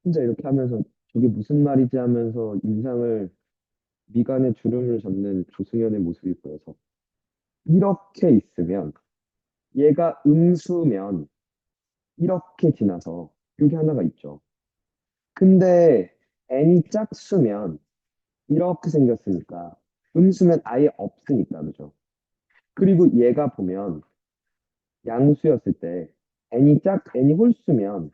혼자 이렇게 하면서 저게 무슨 말이지 하면서 인상을 미간에 주름을 잡는 조승연의 모습이 보여서 이렇게 있으면 얘가 음수면 이렇게 지나서 여기 하나가 있죠. 근데 n이 짝수면 이렇게 생겼으니까 음수면 아예 없으니까 그죠? 그리고 얘가 보면 양수였을 때 n이 홀수면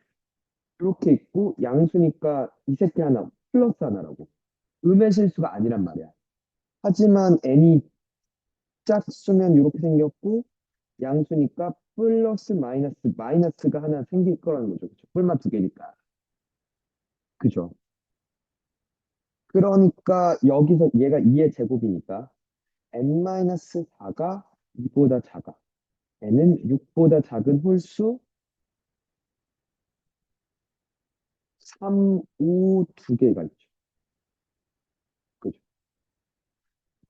이렇게 있고 양수니까 이 새끼 하나 플러스 하나라고 음의 실수가 아니란 말이야. 하지만 n이 짝수면 이렇게 생겼고 양수니까 플러스 마이너스가 하나 생길 거라는 거죠. 그죠? 뿔마 두 개니까. 그죠? 그러니까 여기서 얘가 2의 제곱이니까 n-4가 2보다 작아. n은 6보다 작은 홀수 3, 5 두 개가 있죠. 그죠?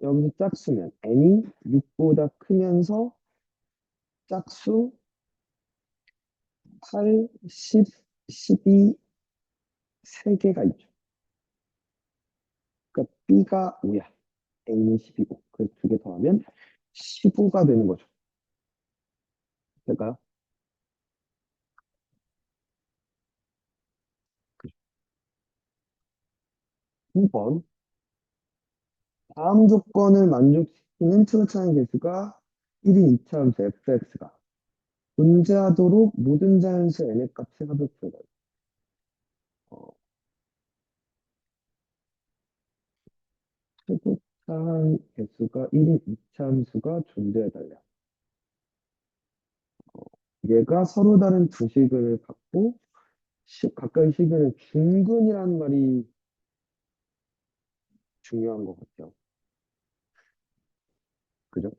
여기서 짝수면 n이 6보다 크면서 짝수 8, 10, 12, 3개가 있죠. 그러니까 b가 5야. a는 10이고. 그래서 두 개 더하면 15가 되는 거죠. 될까요? 2번. 다음 조건을 만족시키는 최고차의 개수가 1인 2차함수 fx가 존재하도록 모든 자연수 n의 값의 합의표가 어, 최고차항 개수가 1인 2차함수가 존재해달라. 얘가 서로 다른 두 식을 갖고 각각의 식은 중근이라는 말이 중요한 것 같아요. 그죠?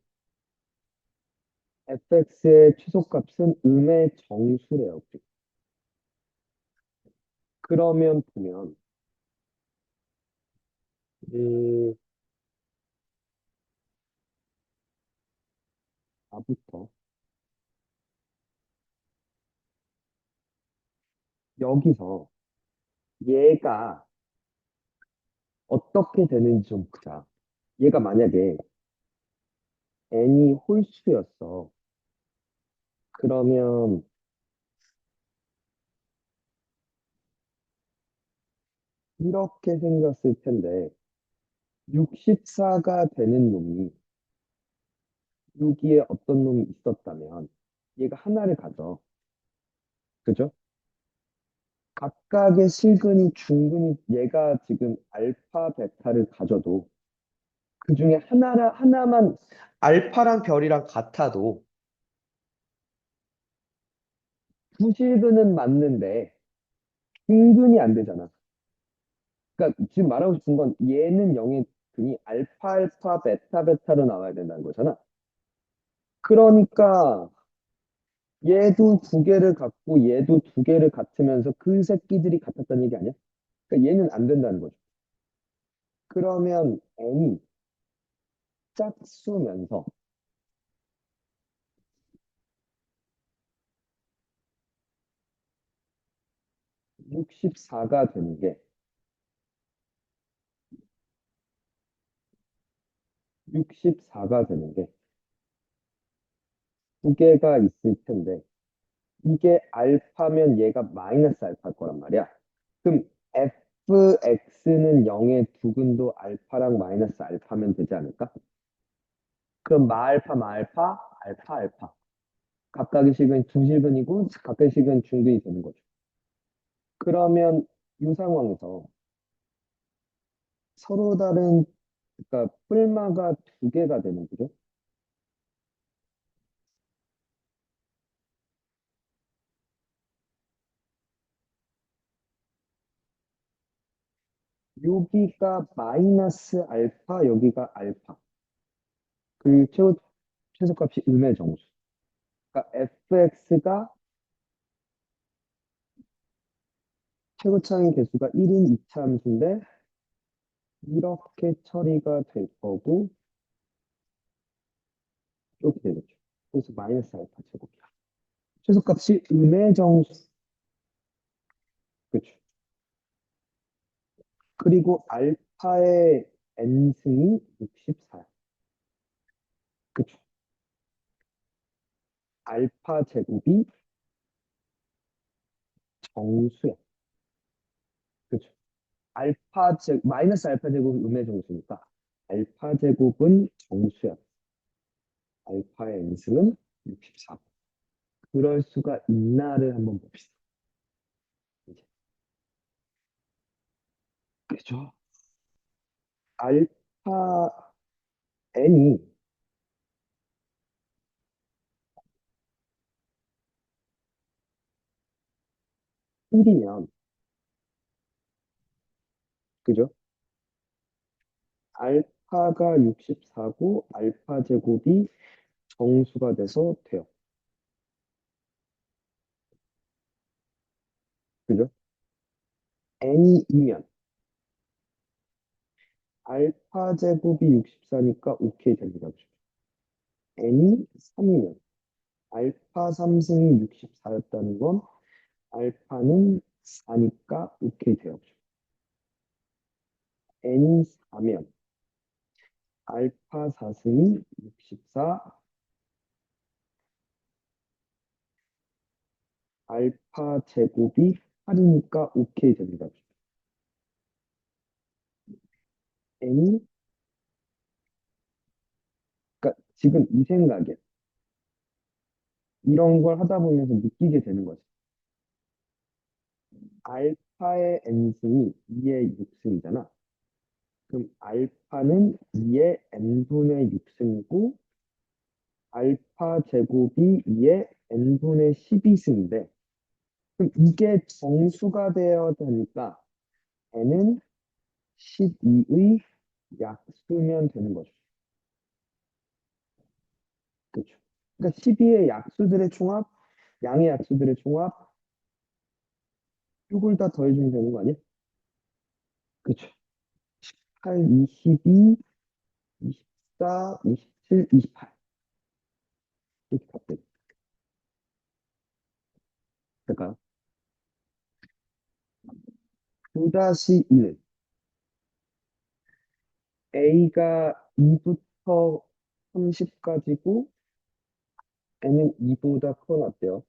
fx의 최소값은 음의 정수래요. 그러면 보면 음, 나부터 여기서 얘가 어떻게 되는지 좀 보자. 얘가 만약에 n이 홀수였어. 그러면 이렇게 생겼을 텐데 64가 되는 놈이 여기에 어떤 놈이 있었다면 얘가 하나를 가져. 그죠? 각각의 실근이 중근이 얘가 지금 알파 베타를 가져도 그 중에 하나만 알파랑 별이랑 같아도 부실근은 맞는데 중근이 안 되잖아. 그러니까 지금 말하고 싶은 건 얘는 0의 근이 알파 알파 베타 베타로 나와야 된다는 거잖아. 그러니까 얘도 두 개를 갖고 얘도 두 개를 갖으면서 그 새끼들이 같았다는 얘기 아니야? 그러니까 얘는 안 된다는 거죠. 그러면 n이 짝수면서 64가 되는 게 64가 되는 게 두 개가 있을 텐데 이게 알파면 얘가 마이너스 알파일 거란 말이야. 그럼 fx는 0의 두 근도 알파랑 마이너스 알파면 되지 않을까? 그럼 마알파 마알파 알파 알파 각각의 식은 두 실근이고 각각의 식은 중근이 되는 거죠. 그러면 이 상황에서 서로 다른 그러니까 뿔마가 두 개가 되는 거죠. 여기가 마이너스 알파 여기가 알파 그 최소값이 음의 정수. 그러니까 fx가 최고차항의 개수가 1인 2차 함수인데 이렇게 처리가 될 거고 이렇게 되겠죠. 그래서 마이너스 알파 제곱이야. 최소값이 음의 정수. 그쵸. 그리고 알파의 n승이 64. 그쵸. 알파 제곱이 정수야. 그쵸. 마이너스 알파 제곱이 음의 정수니까 알파 제곱은 정수야. 알파의 n승은 64. 그럴 수가 있나를 한번 봅시다. 이제. 그죠? 알파 n이 1이면, 그죠? 알파가 64고 알파 제곱이 정수가 돼서 돼요. 그죠? n이 2면 알파 제곱이 64니까 오케이 됩니다. n이 3이면 알파 3승이 64였다는 건 알파는 4니까 오케이 돼요. n이 4면 알파 4승이 64, 알파 제곱이 8이니까 오케이 됩니다. n이, 그러니까 지금 이 생각에 이런 걸 하다 보면서 느끼게 되는 거죠. 알파의 n승이 2의 6승이잖아. 그럼 알파는 2의 n분의 6승이고 알파 제곱이 2의 n분의 12승인데 그럼 이게 정수가 되어야 되니까 n은 12의 약수면 되는 거죠. 그렇죠. 그러니까 12의 약수들의 총합, 양의 약수들의 총합, 이걸 다 더해주면 되는 거 아니야? 그렇죠. 8, 22, 24, 27, 28. 이렇게 답변 될까요? 9-1. A가 2부터 30까지고 N은 2보다 커놨대요.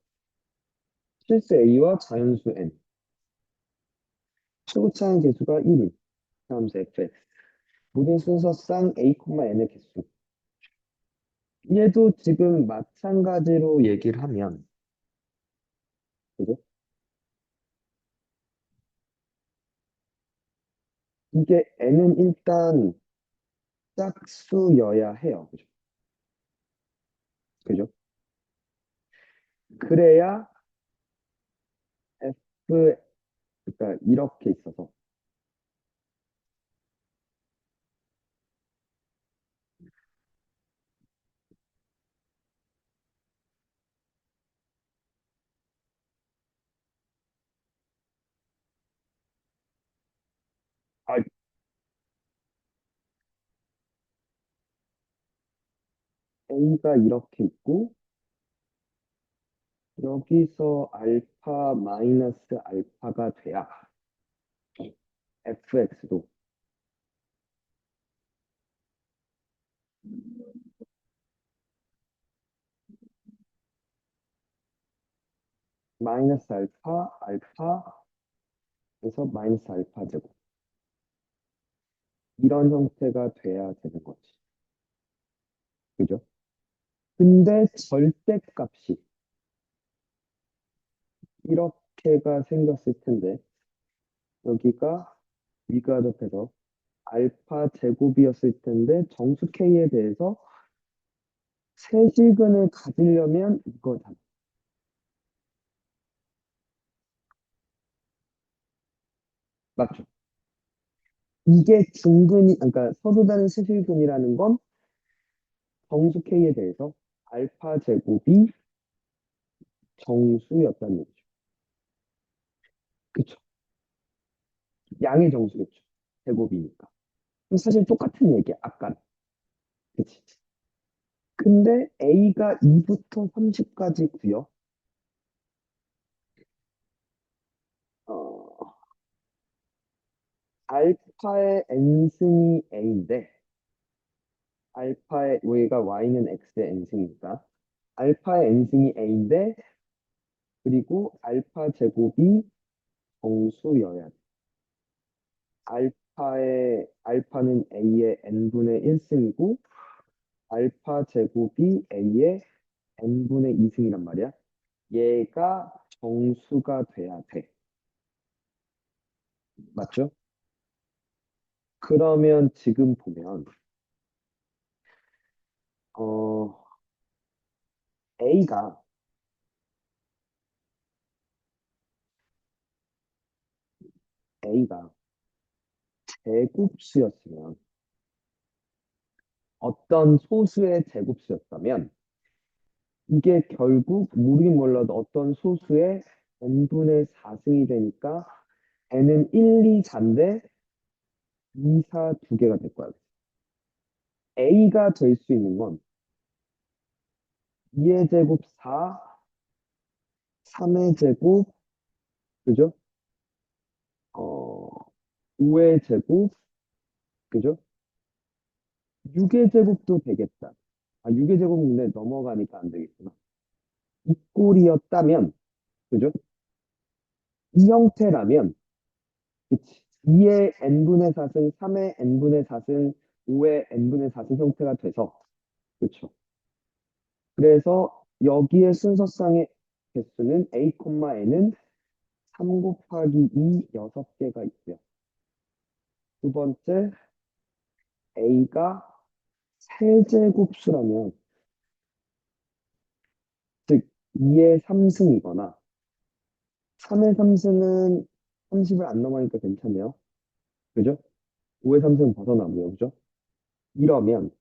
실수 A와 자연수 N. 최고차항 개수가 1인 함수 fx. 모든 순서상 A, N의 개수. 얘도 지금 마찬가지로 얘기를 하면, 그죠? 이게 N은 일단 짝수여야 해요. 그죠? 그죠? 그래야 F, 그러니까 이렇게 있어서, 아, A가 이렇게 있고, 여기서 알파 마이너스 알파가 돼야 fx도 마이너스 알파, 알파에서 마이너스 알파 제곱. 이런 형태가 돼야 되는 거지. 그죠? 근데 절대값이 이렇게가 생겼을 텐데, 여기가 위가 접해서 알파 제곱이었을 텐데, 정수 K에 대해서 세실근을 가지려면 이거다. 맞죠? 이게 중근이, 그러니까 서로 다른 세실근이라는 건 정수 K에 대해서 알파 제곱이 정수였다는 얘기죠. 그쵸? 양의 정수겠죠. 제곱이니까. 그럼 사실 똑같은 얘기야, 아까. 그치? 근데 A가 2부터 30까지 구요. 알파의 n승이 a인데, 알파의, 여기가 y는 x의 n승이니까, 알파의 n승이 a인데, 그리고 알파 제곱이 정수여야 돼. 알파는 a의 n분의 1승이고, 알파 제곱이 a의 n분의 2승이란 말이야. 얘가 정수가 돼야 돼. 맞죠? 그러면 지금 보면, 어, A가, A가 제곱수였으면, 어떤 소수의 제곱수였다면, 이게 결국 모르긴 몰라도 어떤 소수의 n분의 4승이 되니까, n은 1, 2, 4인데, 2, 4 두 개가 될 거야. A가 될 수 있는 건 2의 제곱 4, 3의 제곱, 그죠? 5의 제곱, 그죠? 6의 제곱도 되겠다. 아, 6의 제곱은 근데 넘어가니까 안 되겠구나. 이 꼴이었다면, 그죠? 이 형태라면, 그치. 2의 n분의 4승, 3의 n분의 4승, 5의 n분의 4승 형태가 돼서, 그쵸. 그래서 여기에 순서상의 개수는 a, n은 3 곱하기 2, 6개가 있고요. 두 번째, a가 세제곱수라면, 즉 2의 3승이거나 3의 3승은 30을 안 넘어가니까 괜찮네요. 그죠? 5의 3승은 벗어나고요. 그죠? 이러면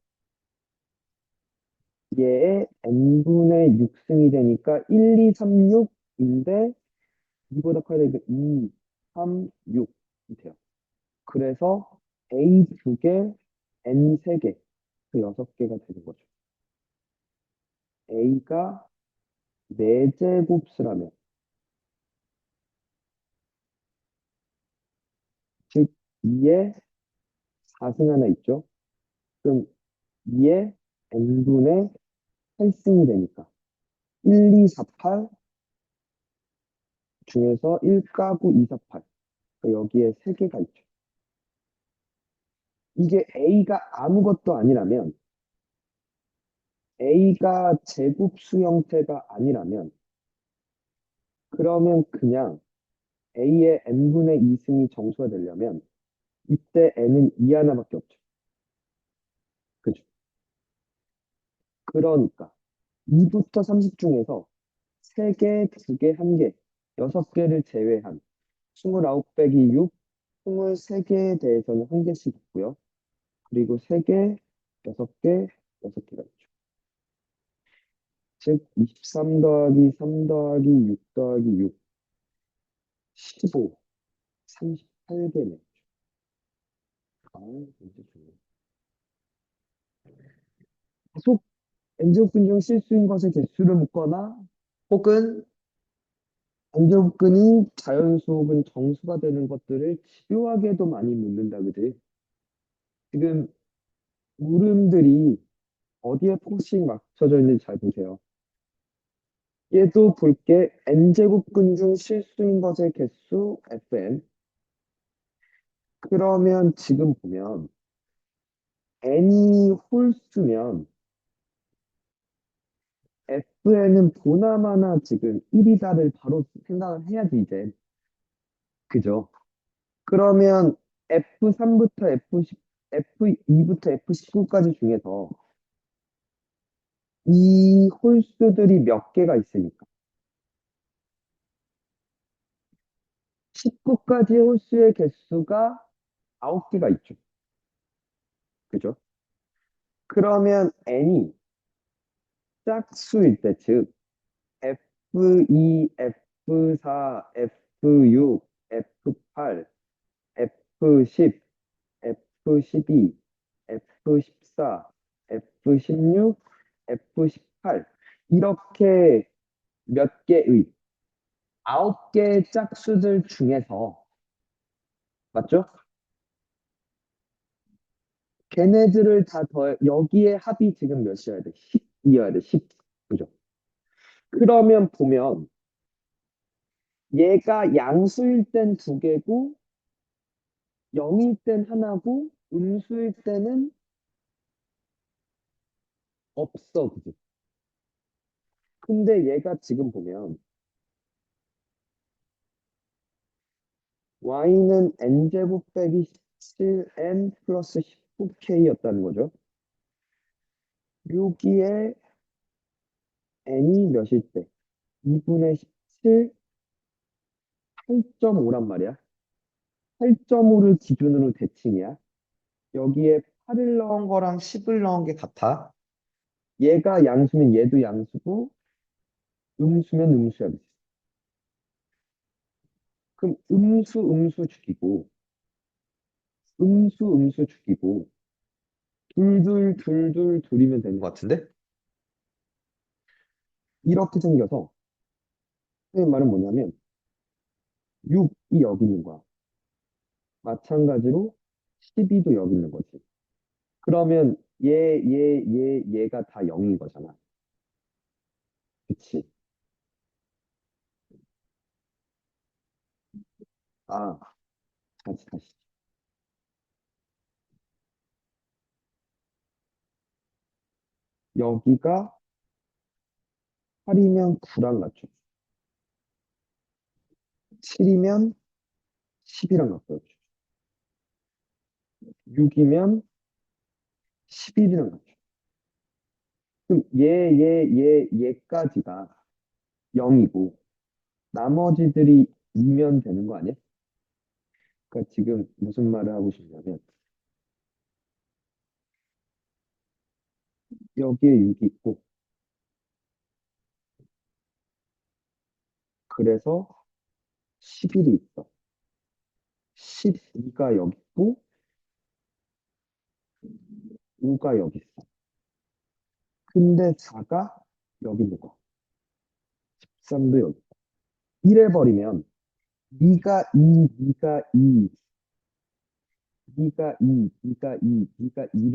얘의 n분의 6승이 되니까 1, 2, 3, 6인데 2보다 커야 되니까 2, 3, 6이 돼요. 그래서 a 2개, n 3개, 그 6개가 되는 거죠. a가 4제곱수라면, 즉 2의 4승 하나 있죠? 그럼 2의 n분의 8승이 되니까 1, 2, 4, 8 중에서 1 까고 2, 4, 8. 여기에 3개가 있죠. 이게 A가 아무것도 아니라면, A가 제곱수 형태가 아니라면, 그러면 그냥 A의 n분의 2승이 정수가 되려면, 이때 n은 2 하나밖에 없죠. 그죠? 그러니까 2부터 30 중에서 3개, 2개, 1개, 6개를 제외한 29 빼기 6, 23개에 대해서는 1개씩 있고요. 그리고 3개, 6개, 6개가 있죠. 즉, 23 더하기 3 더하기 6 더하기 6, 15, 38개네. 아, 진짜 좋네. 계속 엔제곱근 중 실수인 것의 개수를 묻거나 혹은 엔제곱근이 자연수 혹은 정수가 되는 것들을 집요하게도 많이 묻는다, 그지? 지금 물음들이 어디에 포커싱 맞춰져 있는지 잘 보세요. 얘도 볼게 n제곱근 중 실수인 것의 개수 fn. 그러면 지금 보면 n이 홀수면 fn은 보나마나 지금 1이다를 바로 생각을 해야지 이제. 그죠? 그러면 F3부터 F10, F2부터 F19까지 중에서 이 홀수들이 몇 개가 있으니까 19까지 홀수의 개수가 9개가 있죠. 그죠? 그러면 n이 짝수일 때, 즉 F2, F4, F6, F8, F10, F12, F14, F16, F18 이렇게 몇 개의 9개의 짝수들 중에서 맞죠? 걔네들을 다 여기에 합이 지금 몇이어야 돼? 10이어야 돼, 10. 그죠? 그러면 보면 얘가 양수일 땐 두 개고 0일 땐 하나고 음수일 때는 없어. 그지? 근데 얘가 지금 보면 y는 n제곱 빼기 7n 플러스 19k였다는 거죠. 여기에 n이 몇일 때? 2분의 17, 8.5란 말이야. 8.5를 기준으로 대칭이야. 여기에 8을 넣은 거랑 10을 넣은 게 같아. 얘가 양수면 얘도 양수고, 음수면 음수야. 그치? 그럼 음수 죽이고, 음수 죽이고, 둘이면 되는 것 같은데? 이렇게 생겨서, 선생님 말은 뭐냐면, 6이 여기 있는 거야. 마찬가지로 12도 여기 있는 거지. 그러면 얘가 다 0인 거잖아. 그치? 아, 다시. 여기가 8이면 9랑 같죠. 7이면 10이랑 같고요. 6이면 11이랑 같죠. 그럼 얘까지가 0이고, 나머지들이 2면 되는 거 아니야? 그러니까 지금 무슨 말을 하고 싶냐면, 여기에 6이 있고, 그래서 11이 있어. 12가 여기 있고, 5가 여기 있어. 근데 4가 여기 있는 거. 13도 여기. 이래 버리면, 네가 2를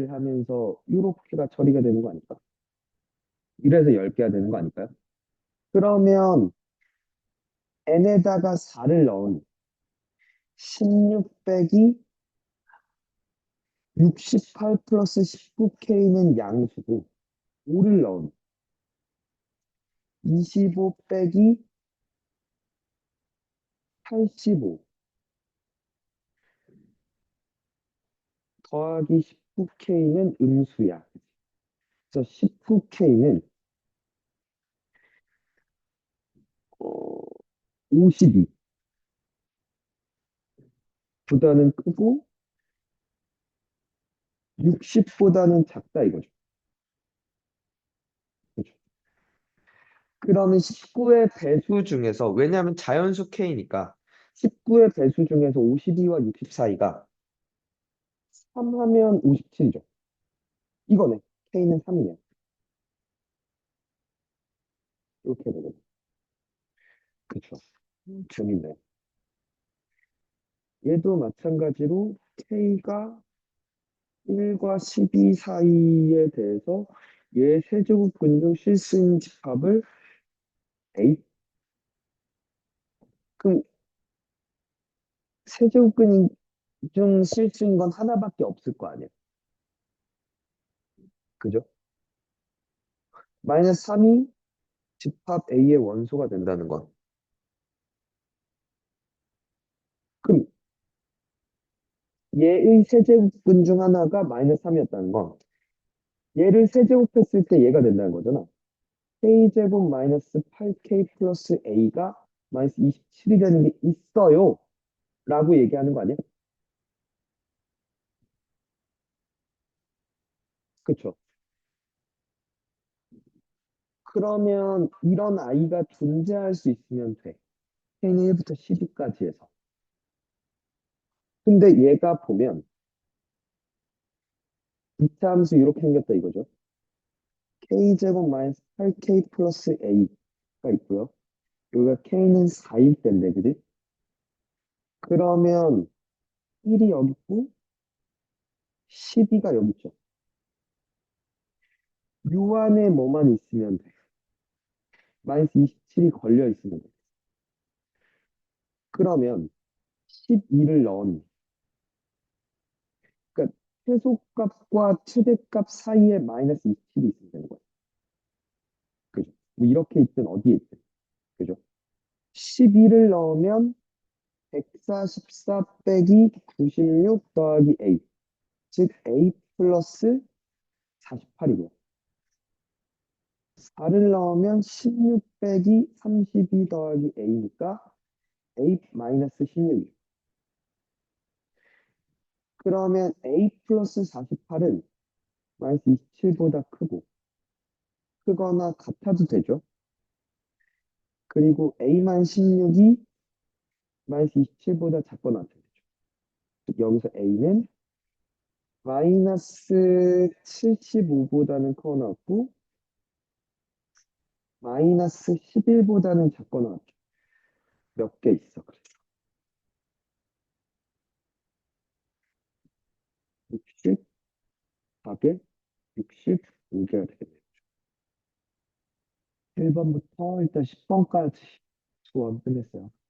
하면서 이렇게가 처리가 되는 거 아닐까? 이래서 10개가 되는 거 아닐까요? 그러면 n에다가 4를 넣은 16 빼기 68 플러스 19k는 양수고 5를 넣은 25 빼기 85 더하기 19k는 음수야. 그래서 19k는 52보다는 크고 60보다는 작다 이거죠. 그죠? 그러면 19의 배수 중에서 왜냐하면 자연수 k니까 19의 배수 중에서 52와 60 사이가 3하면 57이죠. 이거네. k는 3이네. 이렇게 되거든. 그쵸. 재밌네. 얘도 마찬가지로 k가 1과 12 사이에 대해서 얘 세제곱근 중 실수인 집합을 A. 그럼 세제곱근 중 실수인 건 하나밖에 없을 거 아니야. 그죠? 마이너스 3이 집합 A의 원소가 된다는 건. 그럼 얘의 세제곱근 중 하나가 마이너스 3이었다는 건 얘를 세제곱했을 때 얘가 된다는 거잖아. k제곱 마이너스 8k 플러스 a가 마이너스 27이 되는 게 있어요. 라고 얘기하는 거 아니야? 그쵸? 그러면 이런 아이가 존재할 수 있으면 돼. k는 1부터 12까지 해서. 근데 얘가 보면 이차 함수 이렇게 생겼다 이거죠. k제곱 마이너스 8k 플러스 a가 있고요. 여기가 k는 4일 때인데, 그지? 그러면 1이 여기 있고 12가 여기 있죠. 요 안에 뭐만 있으면 돼. 마이너스 27이 걸려 있으면 돼. 그러면 12를 넣은, 그러니까 최소값과 최대값 사이에 마이너스 27이 있으면 되는 거야. 그죠? 뭐 이렇게 있든 어디에 있든. 그죠? 12를 넣으면 144 빼기 96 더하기 A. 즉, A 플러스 48이고요. 4를 넣으면 16 빼기 32 더하기 A니까 A 마이너스 16이에요. 그러면 A 플러스 48은 마이너스 27보다 크거나 같아도 되죠. 그리고 A만 16이 마이너스 27보다 작거나 같아도 되죠. 즉 여기서 A는 마이너스 75보다는 커나 같고 마이너스 11보다는 작거나 같죠. 몇 개 있어. 그래서 64개, 65개가 되겠네요. 1번부터 일단 10번까지 수업 끝냈어요.